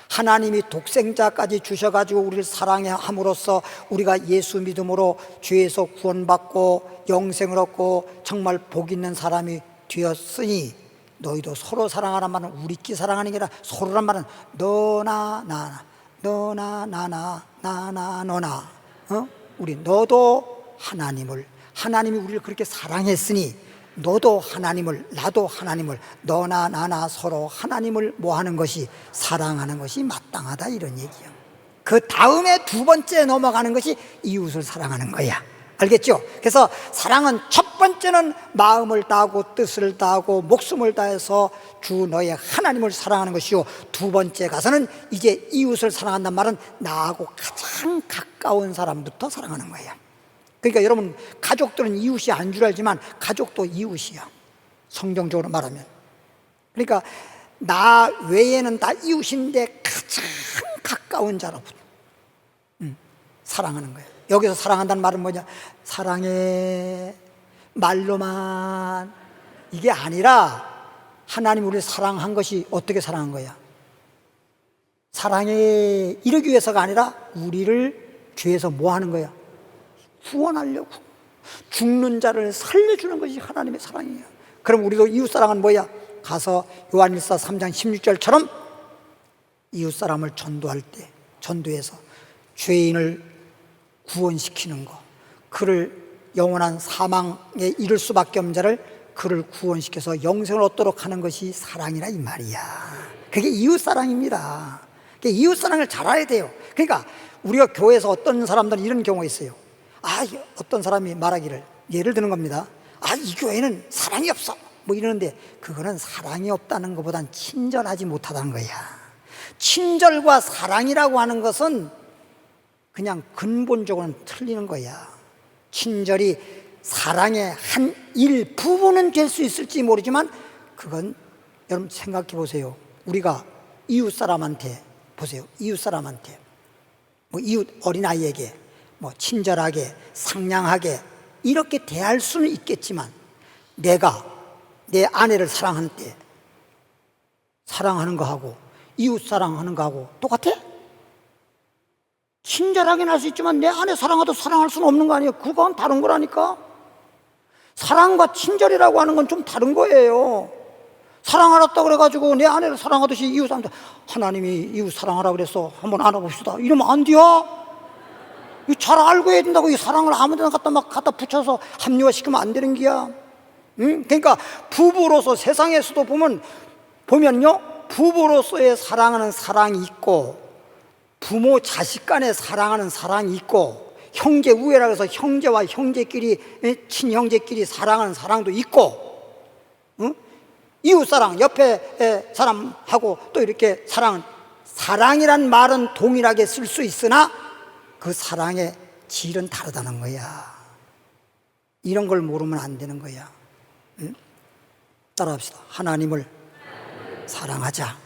하나님이 독생자까지 주셔가지고 우리를 사랑함으로써 우리가 예수 믿음으로 죄에서 구원받고 영생을 얻고 정말 복 있는 사람이 되었으니, 너희도 서로 사랑하란 말은 우리끼리 사랑하는 게 아니라, 서로란 말은 너나 나나, 너나 나나, 나나 너나, 우리 너도 하나님이 우리를 그렇게 사랑했으니 너도 하나님을, 나도 하나님을, 너나 나나 서로 하나님을 뭐하는 것이, 사랑하는 것이 마땅하다, 이런 얘기예요. 그 다음에 두 번째 넘어가는 것이 이웃을 사랑하는 거야. 알겠죠? 그래서 사랑은 첫 번째는 마음을 다하고 뜻을 다하고 목숨을 다해서 주 너의 하나님을 사랑하는 것이요, 두 번째 가서는 이제 이웃을 사랑한다는 말은 나하고 가장 가까운 사람부터 사랑하는 거야. 그러니까 여러분, 가족들은 이웃이 안 줄 알지만 가족도 이웃이야, 성경적으로 말하면. 그러니까 나 외에는 다 이웃인데 가장 가까운 자로부터 사랑하는 거예요. 여기서 사랑한다는 말은 뭐냐? 사랑해 말로만 이게 아니라, 하나님 우리를 사랑한 것이 어떻게 사랑한 거야? 사랑에 이르기 위해서가 아니라 우리를 죄에서 뭐 하는 거야? 구원하려고. 죽는 자를 살려주는 것이 하나님의 사랑이에요. 그럼 우리도 이웃사랑은 뭐야? 가서 요한일서 3장 16절처럼 이웃사람을 전도할 때, 전도해서 죄인을 구원시키는 거, 그를 영원한 사망에 이를 수밖에 없는 자를 그를 구원시켜서 영생을 얻도록 하는 것이 사랑이라 이 말이야. 그게 이웃사랑입니다. 이웃사랑을 잘 알아야 돼요. 그러니까 우리가 교회에서 어떤 사람들은 이런 경우가 있어요. 어떤 사람이 말하기를, 예를 드는 겁니다. 이 교회는 사랑이 없어 뭐 이러는데, 그거는 사랑이 없다는 것보단 친절하지 못하다는 거야. 친절과 사랑이라고 하는 것은 그냥 근본적으로는 틀리는 거야. 친절이 사랑의 한 일부분은 될 수 있을지 모르지만, 그건 여러분 생각해 보세요. 우리가 이웃 사람한테 보세요. 이웃 사람한테, 뭐 이웃 어린아이에게 뭐 친절하게 상냥하게 이렇게 대할 수는 있겠지만, 내가 내 아내를 사랑할 때 사랑하는 거하고 이웃 사랑하는 거하고 똑같아? 친절하긴 할 수 있지만 내 아내 사랑하도 사랑할 수는 없는 거 아니에요? 그건 다른 거라니까. 사랑과 친절이라고 하는 건 좀 다른 거예요. 사랑하랬다 그래가지고 내 아내를 사랑하듯이 이웃 사람한테, 하나님이 이웃 사랑하라 그래서 한번 안아봅시다 이러면 안 돼요. 잘 알고 해야 된다고. 이 사랑을 아무데나 갖다 붙여서 합리화시키면 안 되는 거야. 그러니까 부부로서 세상에서도 보면요, 부부로서의 사랑하는 사랑이 있고, 부모 자식 간에 사랑하는 사랑이 있고, 형제 우애라 해서 형제와 형제끼리, 친형제끼리 사랑하는 사랑도 있고, 이웃사랑, 옆에 사람하고 또 이렇게 사랑이란 말은 동일하게 쓸 수 있으나 그 사랑의 질은 다르다는 거야. 이런 걸 모르면 안 되는 거야. 따라합시다. 하나님을 사랑하자.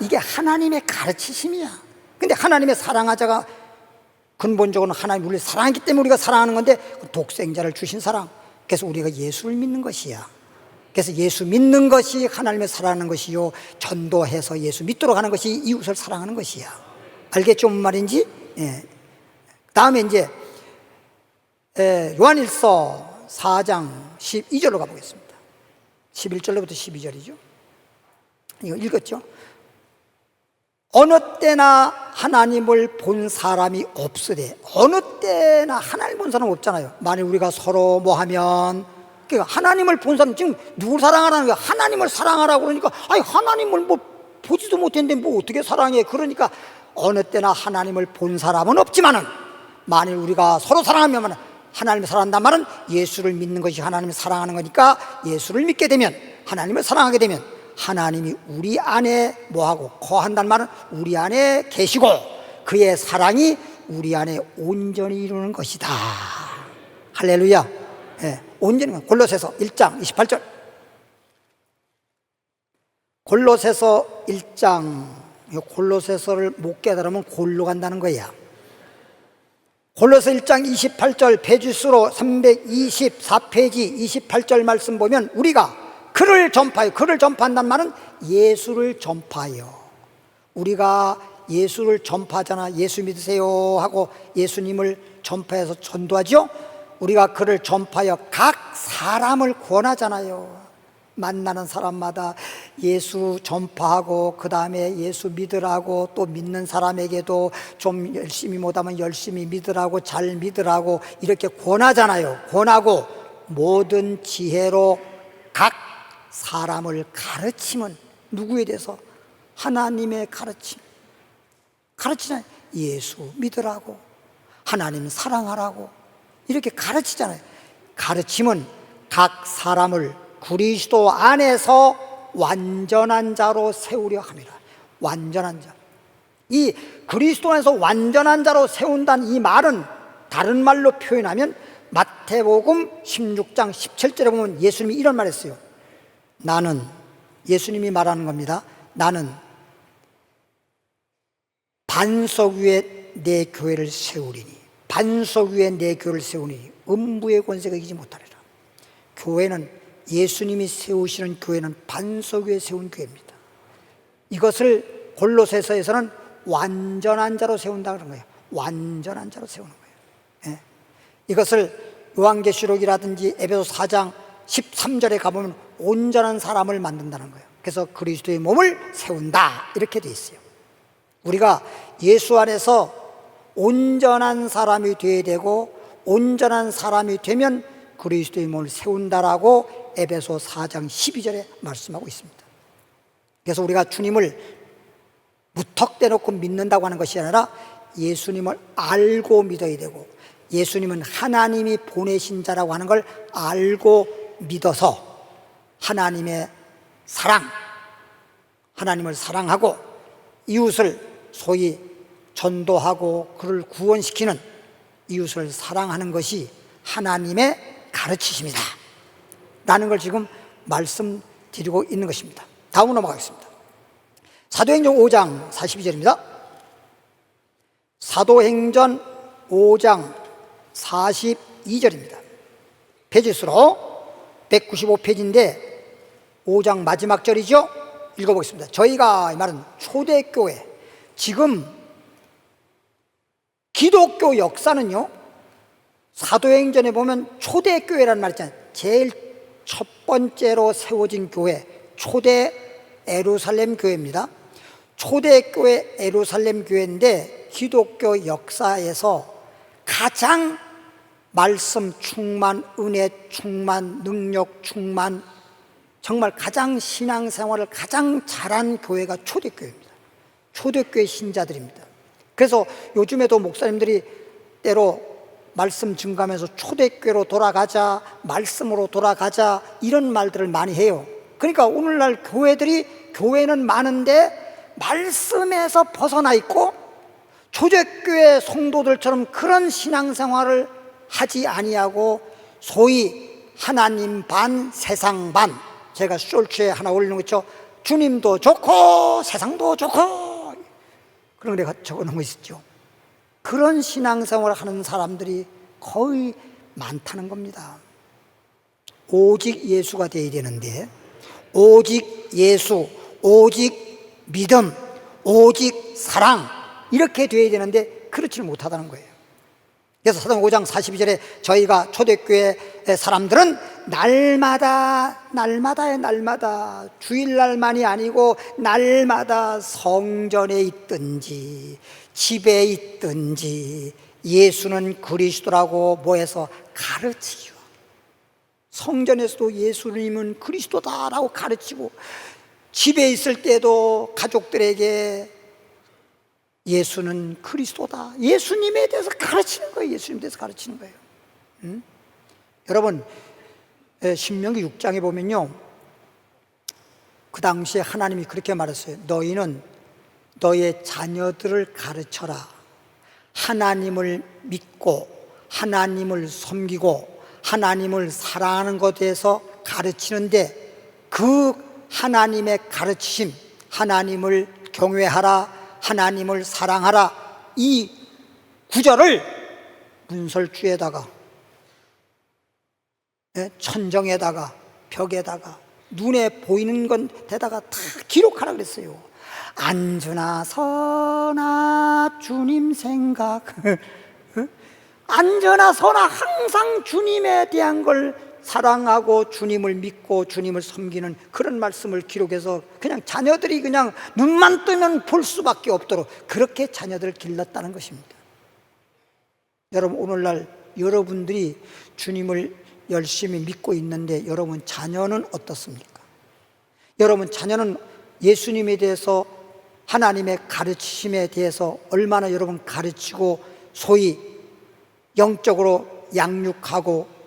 이게 하나님의 가르치심이야. 근데 하나님의 사랑하자가 근본적으로는 하나님 우리를 사랑했기 때문에 우리가 사랑하는 건데, 독생자를 주신 사랑, 그래서 우리가 예수를 믿는 것이야. 그래서 예수 믿는 것이 하나님을 사랑하는 것이요, 전도해서 예수 믿도록 하는 것이 이웃을 사랑하는 것이야. 알겠죠? 무슨 말인지? 예. 다음에 이제 요한일서 4장 12절로 가보겠습니다. 11절로부터 12절이죠. 이거 읽었죠? 어느 때나 하나님을 본 사람이 없으되, 어느 때나 하나님을 본 사람 없잖아요. 만일 우리가 서로 뭐 하면, 그러니까 하나님을 본 사람, 지금 누굴 사랑하라는 거야? 하나님을 사랑하라고 그러니까, 하나님을 뭐 보지도 못했는데 뭐 어떻게 사랑해? 그러니까 어느 때나 하나님을 본 사람은 없지만은, 만일 우리가 서로 사랑하면 하나님을 사랑한다는 말은 예수를 믿는 것이 하나님을 사랑하는 거니까, 예수를 믿게 되면, 하나님을 사랑하게 되면 하나님이 우리 안에 뭐하고 거한다는 말은 우리 안에 계시고, 그의 사랑이 우리 안에 온전히 이루는 것이다. 할렐루야. 예, 온전히. 골로새서 1장 28절. 골로새서 1장, 골로새서를 못 깨달으면 골로 간다는 거야. 골로새 1장 28절 페이지수로 324페이지 28절 말씀 보면, 우리가 그를 전파하여, 그를 전파한다는 말은 예수를 전파하여, 우리가 예수를 전파하잖아. 예수 믿으세요 하고 예수님을 전파해서 전도하죠. 우리가 그를 전파하여 각 사람을 권하잖아요. 만나는 사람마다 예수 전파하고, 그 다음에 예수 믿으라고, 또 믿는 사람에게도 좀 열심히 못하면 열심히 믿으라고, 잘 믿으라고 이렇게 권하잖아요. 권하고 모든 지혜로 각 사람을 가르치면, 누구에 대해서? 하나님의 가르치잖아요. 예수 믿으라고, 하나님 사랑하라고 이렇게 가르치잖아요. 가르치면 각 사람을 그리스도 안에서 완전한 자로 세우려 함이라. 완전한 자. 이 그리스도 안에서 완전한 자로 세운다는 이 말은 다른 말로 표현하면, 마태복음 16장 17절에 보면 예수님이 이런 말 했어요. 나는, 예수님이 말하는 겁니다. 나는 반석 위에 내 교회를 세우리니, 반석 위에 내 교회를 세우니 음부의 권세가 이기지 못하리라. 교회는, 예수님이 세우시는 교회는 반석 위에 세운 교회입니다. 이것을 골로새서에서는 완전한 자로 세운다 그런 거예요. 완전한 자로 세우는 거예요. 예. 이것을 요한계시록이라든지 에베소 4장 13절에 가보면 온전한 사람을 만든다는 거예요. 그래서 그리스도의 몸을 세운다 이렇게 돼 있어요. 우리가 예수 안에서 온전한 사람이 되어야 되고, 온전한 사람이 되면 그리스도의 몸을 세운다라고 에베소 4장 12절에 말씀하고 있습니다. 그래서 우리가 주님을 무턱대놓고 믿는다고 하는 것이 아니라 예수님을 알고 믿어야 되고, 예수님은 하나님이 보내신 자라고 하는 걸 알고 믿어서 하나님의 사랑, 하나님을 사랑하고 이웃을 소위 전도하고 그를 구원시키는 이웃을 사랑하는 것이 하나님의 가르치심이다 라는 걸 지금 말씀드리고 있는 것입니다. 다음 넘어가겠습니다. 사도행전 5장 42절입니다. 사도행전 5장 42절입니다. 페이지 수로 195페이지인데 5장 마지막 절이죠. 읽어보겠습니다. 저희가 이 말은 초대교회, 지금 기독교 역사는요, 사도행전에 보면 초대교회라는 말 있잖아요. 제일 첫 번째로 세워진 교회, 초대 예루살렘 교회입니다. 초대교회 예루살렘 교회인데 기독교 역사에서 가장 말씀 충만, 은혜 충만, 능력 충만, 정말 가장 신앙생활을 가장 잘한 교회가 초대교회입니다. 초대교회 신자들입니다. 그래서 요즘에도 목사님들이 때로 말씀 증가하면서 초대교회로 돌아가자, 말씀으로 돌아가자, 이런 말들을 많이 해요. 그러니까 오늘날 교회는 많은데 말씀에서 벗어나 있고 초대교회 성도들처럼 그런 신앙생활을 하지 아니하고 소위 하나님 반 세상 반, 제가 숄츠에 하나 올리는 거 있죠. 주님도 좋고 세상도 좋고 그런 거 적어놓은 거 있었죠. 그런 신앙생활을 하는 사람들이 거의 많다는 겁니다. 오직 예수가 되어야 되는데, 오직 예수, 오직 믿음, 오직 사랑, 이렇게 되어야 되는데 그렇지를 못하다는 거예요. 그래서 사도행전 5장 42절에 저희가 초대교회 사람들은 날마다 주일날만이 아니고 날마다 성전에 있든지 집에 있든지 예수는 그리스도라고 모여서 가르치죠. 성전에서도 예수님은 그리스도다라고 가르치고, 집에 있을 때도 가족들에게 예수는 그리스도다, 예수님에 대해서 가르치는 거예요. 예수님에 대해서 가르치는 거예요. 여러분, 신명기 6장에 보면요, 그 당시에 하나님이 그렇게 말했어요. 너희는 너의 자녀들을 가르쳐라. 하나님을 믿고 하나님을 섬기고 하나님을 사랑하는 것에 대해서 가르치는데, 그 하나님의 가르치심, 하나님을 경외하라, 하나님을 사랑하라, 이 구절을 문설주에다가, 천정에다가, 벽에다가, 눈에 보이는 건 데다가 다 기록하라 그랬어요. 안주나 서나 주님 생각, 안주나 서나 항상 주님에 대한 걸 사랑하고 주님을 믿고 주님을 섬기는 그런 말씀을 기록해서 그냥 자녀들이 그냥 눈만 뜨면 볼 수밖에 없도록 그렇게 자녀들을 길렀다는 것입니다. 여러분, 오늘날 여러분들이 주님을 열심히 믿고 있는데 여러분 자녀는 어떻습니까? 여러분 자녀는 예수님에 대해서, 하나님의 가르치심에 대해서 얼마나 여러분 가르치고 소위 영적으로 양육하고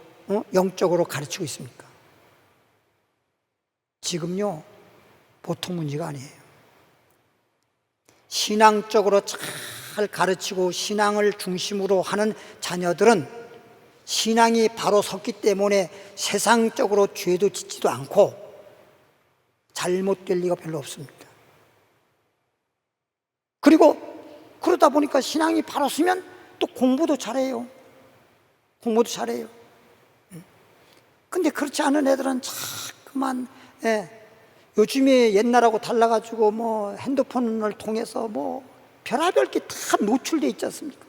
영적으로 가르치고 있습니까? 지금요, 보통 문제가 아니에요. 신앙적으로 잘 가르치고 신앙을 중심으로 하는 자녀들은 신앙이 바로 섰기 때문에 세상적으로 죄도 짓지도 않고 잘못될 리가 별로 없습니다. 그리고 그러다 보니까 신앙이 바로 서면 또 공부도 잘해요. 공부도 잘해요. 근데 그렇지 않은 애들은 자꾸만, 요즘에 옛날하고 달라가지고 뭐 핸드폰을 통해서 뭐 별의별 게 다 노출되어 있지 않습니까?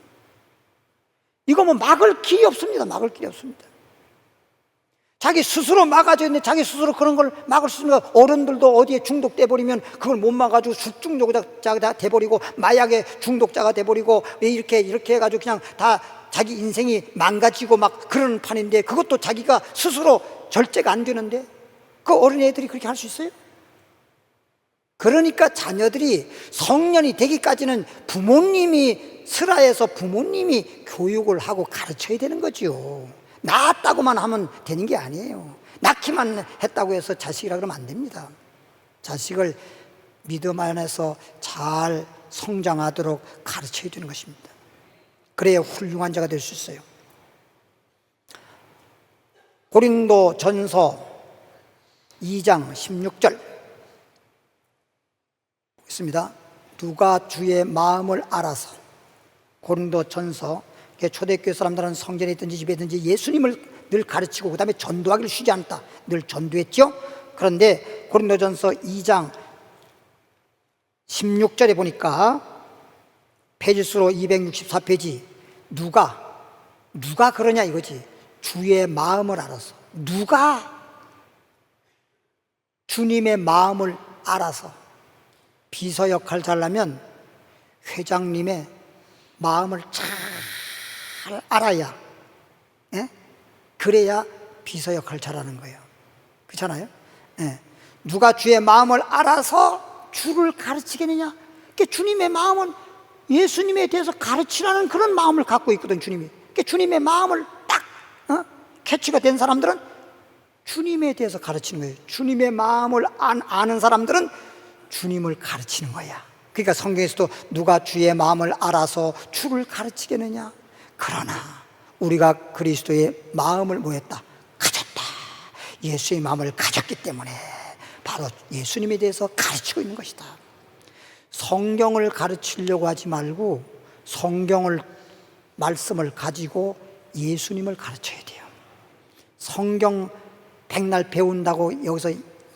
이거 뭐 막을 길이 없습니다. 막을 길이 없습니다. 자기 스스로 막아져 있는데 자기 스스로 그런 걸 막을 수 있는 거. 어른들도 어디에 중독돼 버리면 그걸 못 막아주고 숙중독자가 돼버리고 마약의 중독자가 돼버리고 이렇게 해가지고 그냥 다 자기 인생이 망가지고 막 그런 판인데, 그것도 자기가 스스로 절제가 안 되는데 그 어린애들이 그렇게 할 수 있어요? 그러니까 자녀들이 성년이 되기까지는 부모님이 슬하에서 부모님이 교육을 하고 가르쳐야 되는 거죠. 낳았다고만 하면 되는 게 아니에요. 낳기만 했다고 해서 자식이라 그러면 안 됩니다. 자식을 믿음 안에서 잘 성장하도록 가르쳐야 되는 것입니다. 그래야 훌륭한 자가 될 수 있어요. 고린도 전서 2장 16절 있습니다. 누가 주의 마음을 알아서. 고린도 전서, 초대교회 사람들은 성전에 있든지 집에 있든지 예수님을 늘 가르치고 그 다음에 전도하기를 쉬지 않았다. 늘 전도했죠. 그런데 고린도전서 2장 16절에 보니까 페이지수로 264페이지, 누가 그러냐 이거지. 주의 마음을 알아서. 누가 주님의 마음을 알아서. 비서 역할 잘하면 회장님의 마음을 잘 알아야, 예? 그래야 비서 역할 잘하는 거예요. 그렇잖아요? 예. 누가 주의 마음을 알아서 주를 가르치겠느냐? 그러니까 주님의 마음은 예수님에 대해서 가르치라는 그런 마음을 갖고 있거든, 주님이. 그러니까 주님의 마음을 딱 캐치가 된 사람들은 주님에 대해서 가르치는 거예요. 주님의 마음을 아는 사람들은 주님을 가르치는 거야. 그러니까 성경에서도 누가 주의 마음을 알아서 주를 가르치겠느냐? 그러나 우리가 그리스도의 마음을 뭐했다? 가졌다. 예수의 마음을 가졌기 때문에 바로 예수님에 대해서 가르치고 있는 것이다. 성경을 가르치려고 하지 말고 성경을 말씀을 가지고 예수님을 가르쳐야 돼요. 성경 백날 배운다고 여기서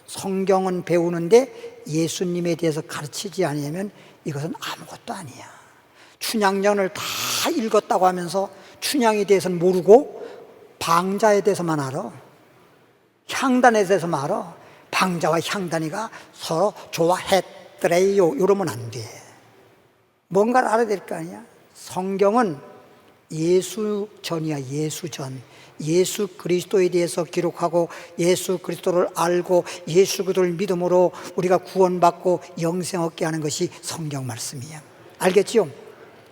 성경은 배우는데 예수님에 대해서 가르치지 않으면 이것은 아무것도 아니야. 춘향전을 다 읽었다고 하면서 춘향에 대해서는 모르고 방자에 대해서만 알아. 향단에 대해서만 알아. 방자와 향단이가 서로 좋아했더래요 이러면 안 돼. 뭔가를 알아야 될 거 아니야. 성경은 예수전이야. 예수전. 예수 그리스도에 대해서 기록하고 예수 그리스도를 알고 예수 그리스도를 믿음으로 우리가 구원받고 영생 얻게 하는 것이 성경 말씀이에요. 알겠죠?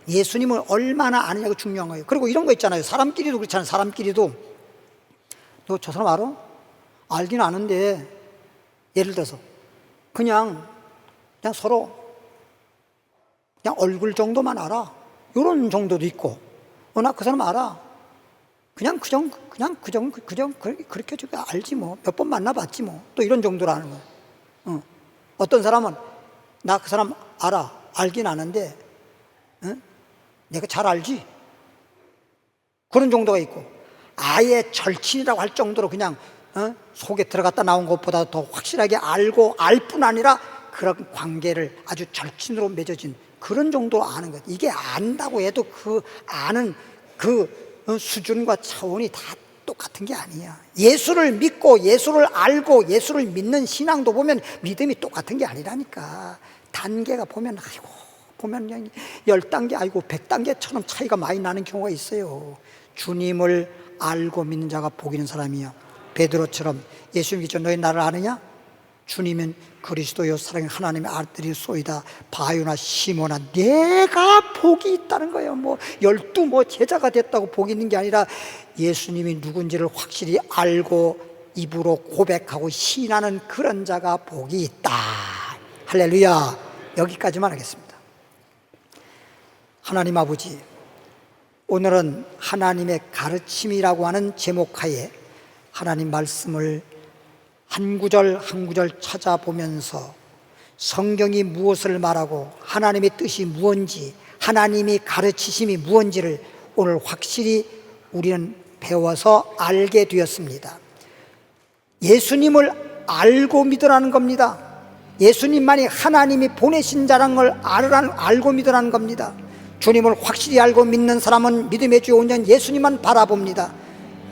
예수님을 얼마나 아느냐가 중요한 거예요. 그리고 이런 거 있잖아요. 사람끼리도 그렇잖아요. 사람끼리도 너 저 사람 알아? 알긴 아는데 예를 들어서 그냥 서로 그냥 얼굴 정도만 알아. 이런 정도도 있고 나 그 사람 알아. 그냥 그렇게 좀 알지 뭐. 몇 번 만나봤지 뭐. 또 이런 정도로 아는 거야. 어떤 사람은 나 그 사람 알아. 알긴 아는데 내가 잘 알지. 그런 정도가 있고 아예 절친이라고 할 정도로 그냥 속에 들어갔다 나온 것보다 더 확실하게 알고 알 뿐 아니라 그런 관계를 아주 절친으로 맺어진 그런 정도로 아는 것. 이게 안다고 해도 그 아는 그 수준과 차원이 다 똑같은 게 아니야. 예수를 믿고 예수를 알고 예수를 믿는 신앙도 보면 믿음이 똑같은 게 아니라니까. 단계가 보면 아이고 보면 그냥 10단계 아이고 100단계처럼 차이가 많이 나는 경우가 있어요. 주님을 알고 믿는 자가 복이 있는 사람이요. 베드로처럼 예수 믿죠. 너희 나를 아느냐? 주님은 그리스도요 사랑의 하나님의 아들이소이다. 바요나 시모나 내가 복이 있다는 거예요. 뭐 12 제자가 됐다고 복이 있는 게 아니라 예수님이 누군지를 확실히 알고 입으로 고백하고 시인하는 그런 자가 복이 있다. 할렐루야. 여기까지만 하겠습니다. 하나님 아버지, 오늘은 하나님의 가르침이라고 하는 제목하에 하나님 말씀을 한 구절 한 구절 찾아보면서 성경이 무엇을 말하고 하나님의 뜻이 무엇인지 하나님이 가르치심이 무엇인지를 오늘 확실히 우리는 배워서 알게 되었습니다. 예수님을 알고 믿으라는 겁니다. 예수님만이 하나님이 보내신 자라는 걸 알고 믿으라는 겁니다. 주님을 확실히 알고 믿는 사람은 믿음의 주 온전 예수님만 바라봅니다.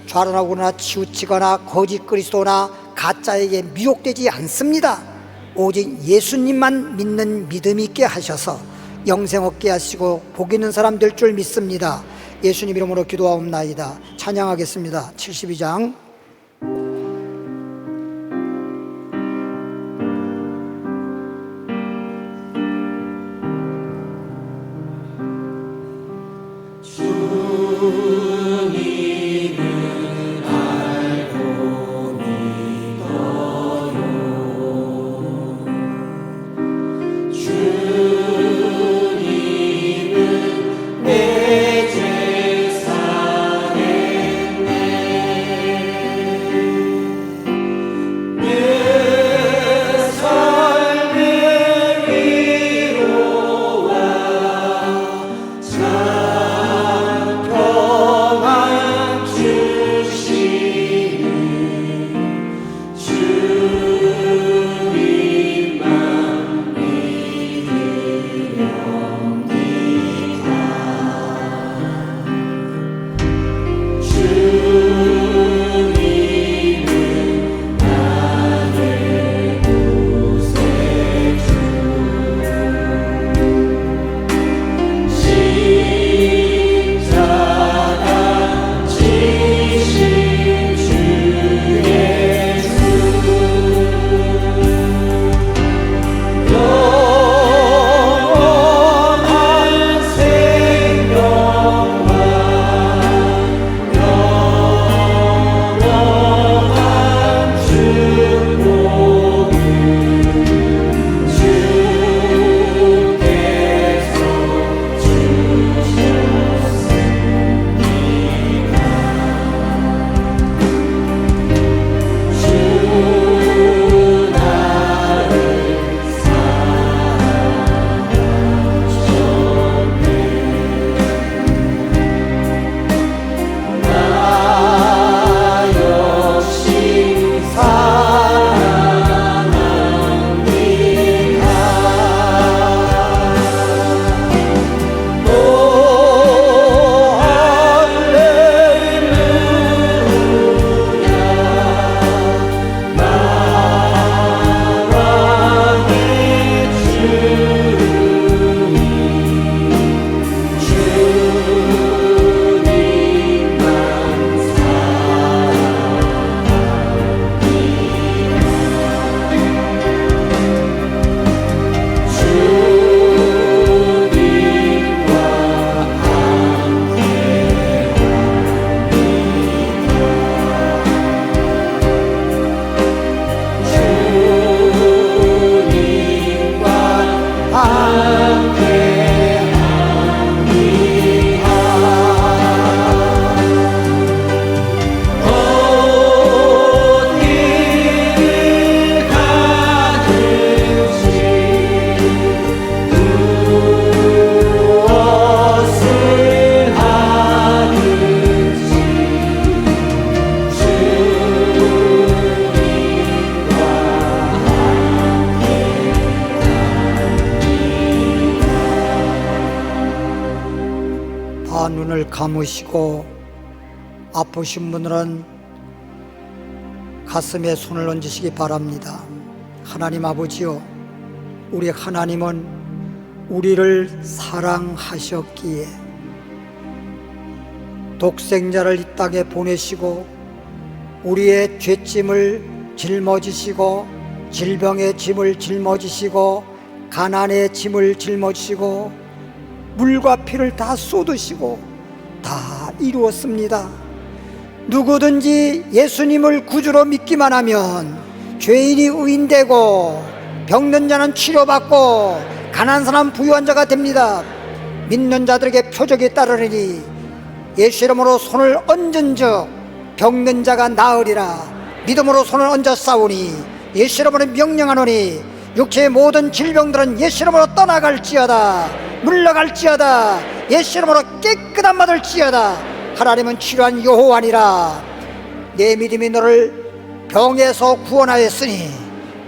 좌론하거나 치우치거나 거짓 그리스도나 가짜에게 미혹되지 않습니다. 오직 예수님만 믿는 믿음 있게 하셔서 영생 얻게 하시고 복 있는 사람 될 줄 믿습니다. 예수님 이름으로 기도하옵나이다. 찬양하겠습니다. 72장. 눈을 감으시고 아프신 분들은 가슴에 손을 얹으시기 바랍니다. 하나님 아버지요, 우리 하나님은 우리를 사랑하셨기에 독생자를 이 땅에 보내시고 우리의 죄짐을 짊어지시고 질병의 짐을 짊어지시고 가난의 짐을 짊어지시고 물과 피를 다 쏟으시고 다 이루었습니다. 누구든지 예수님을 구주로 믿기만 하면 죄인이 의인되고 병든 자는 치료받고 가난한 사람 부유한 자가 됩니다. 믿는 자들에게 표적이 따르리니 예수 이름으로 손을 얹은 즉 병든 자가 나으리라. 믿음으로 손을 얹어 싸우니 예수 이름으로 명령하노니 육체의 모든 질병들은 예수 이름으로 떠나갈지어다. 물러갈지어다. 예수 이름으로 깨끗한 받을지어다. 하나님은 치료한 여호와니라. 내 믿음이 너를 병에서 구원하였으니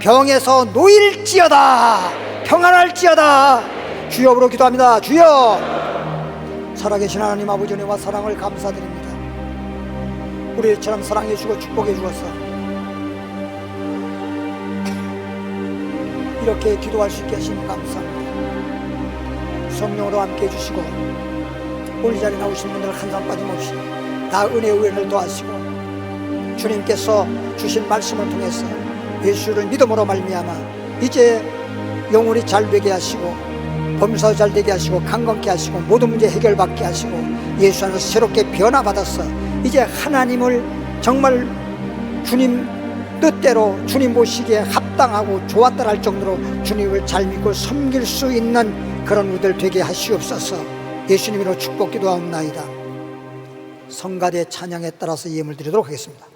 병에서 놓일지어다, 평안할지어다. 주여 부르 기도합니다. 주여. 살아계신 하나님 아버지 은혜와 사랑을 감사드립니다. 우리처럼 사랑해 주고 축복해 주어서 이렇게 기도할 수 있게 하시니 감사합니다. 성령으로 함께 해주시고 우리 자리에 나오신 분들 한 사람 빠짐없이 다 은혜의 우연을 도하시고 주님께서 주신 말씀을 통해서 예수를 믿음으로 말미암아 이제 영혼이 잘 되게 하시고 범사 잘 되게 하시고 강건케 하시고 모든 문제 해결받게 하시고 예수 안에서 새롭게 변화받아서 이제 하나님을 정말 주님 뜻대로 주님 보시기에 합당하고 좋았다 할 정도로 주님을 잘 믿고 섬길 수 있는 그런 우리들 되게 하시옵소서. 예수님으로 축복 기도하옵나이다. 성가대 찬양에 따라서 예물 드리도록 하겠습니다.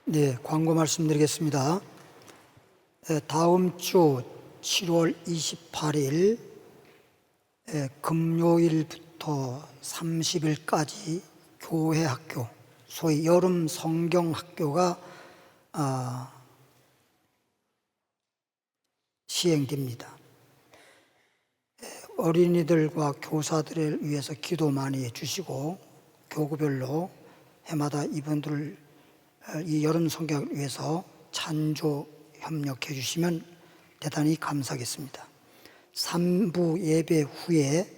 네, 광고 말씀드리겠습니다. 다음 주 7월 28일 금요일부터 30일까지 교회 학교, 소위 여름 성경 학교가 시행됩니다. 어린이들과 교사들을 위해서 기도 많이 해주시고 교구별로 해마다 이분들을 이 여름 성경을 위해서 찬조 협력해 주시면 대단히 감사하겠습니다. 3부 예배 후에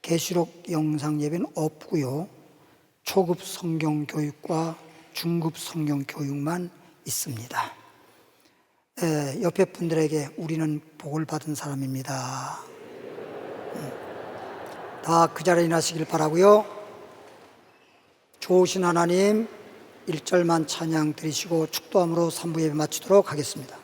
계시록 영상 예배는 없고요. 초급 성경 교육과 중급 성경 교육만 있습니다. 옆에 분들에게 우리는 복을 받은 사람입니다. 다 그 자리에 나시길 바라고요. 좋으신 하나님, 1절만 찬양 드리시고 축도함으로 3부 예배 마치도록 하겠습니다.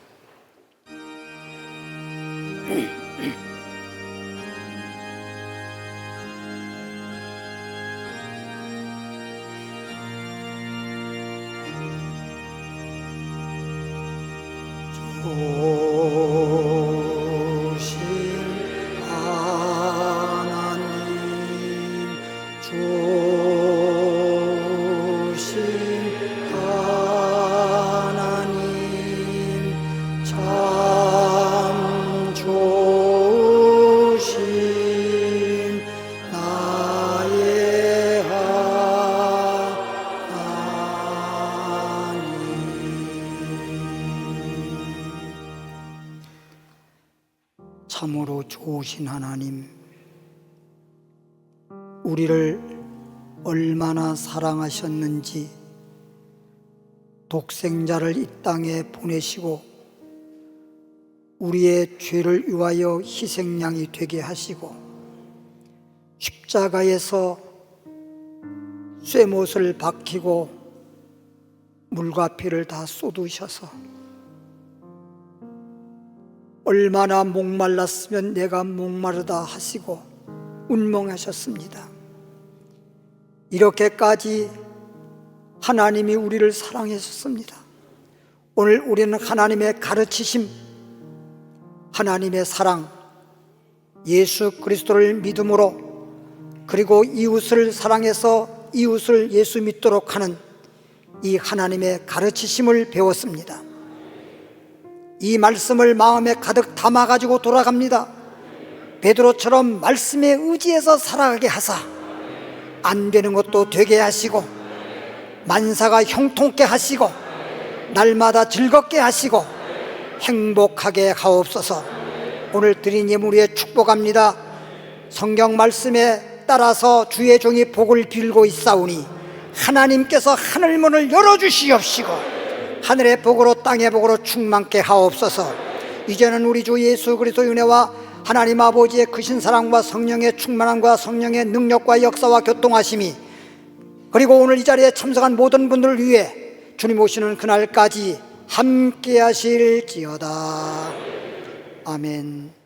참으로 좋으신 하나님, 우리를 얼마나 사랑하셨는지 독생자를 이 땅에 보내시고 우리의 죄를 위하여 희생양이 되게 하시고 십자가에서 쇠못을 박히고 물과 피를 다 쏟으셔서 얼마나 목말랐으면 내가 목마르다 하시고 운명하셨습니다. 이렇게까지 하나님이 우리를 사랑하셨습니다. 오늘 우리는 하나님의 가르치심, 하나님의 사랑, 예수 그리스도를 믿음으로 그리고 이웃을 사랑해서 이웃을 예수 믿도록 하는 이 하나님의 가르치심을 배웠습니다. 이 말씀을 마음에 가득 담아가지고 돌아갑니다. 베드로처럼 말씀에 의지해서 살아가게 하사 안 되는 것도 되게 하시고 만사가 형통케 하시고 날마다 즐겁게 하시고 행복하게 하옵소서. 오늘 드린 예물에 축복합니다. 성경 말씀에 따라서 주의 종이 복을 빌고 있사오니 하나님께서 하늘문을 열어주시옵시고 하늘의 복으로 땅의 복으로 충만케 하옵소서. 이제는 우리 주 예수 그리스도의 은혜와 하나님 아버지의 크신 사랑과 성령의 충만함과 성령의 능력과 역사와 교통하심이 그리고 오늘 이 자리에 참석한 모든 분들을 위해 주님 오시는 그날까지 함께 하실지어다. 아멘.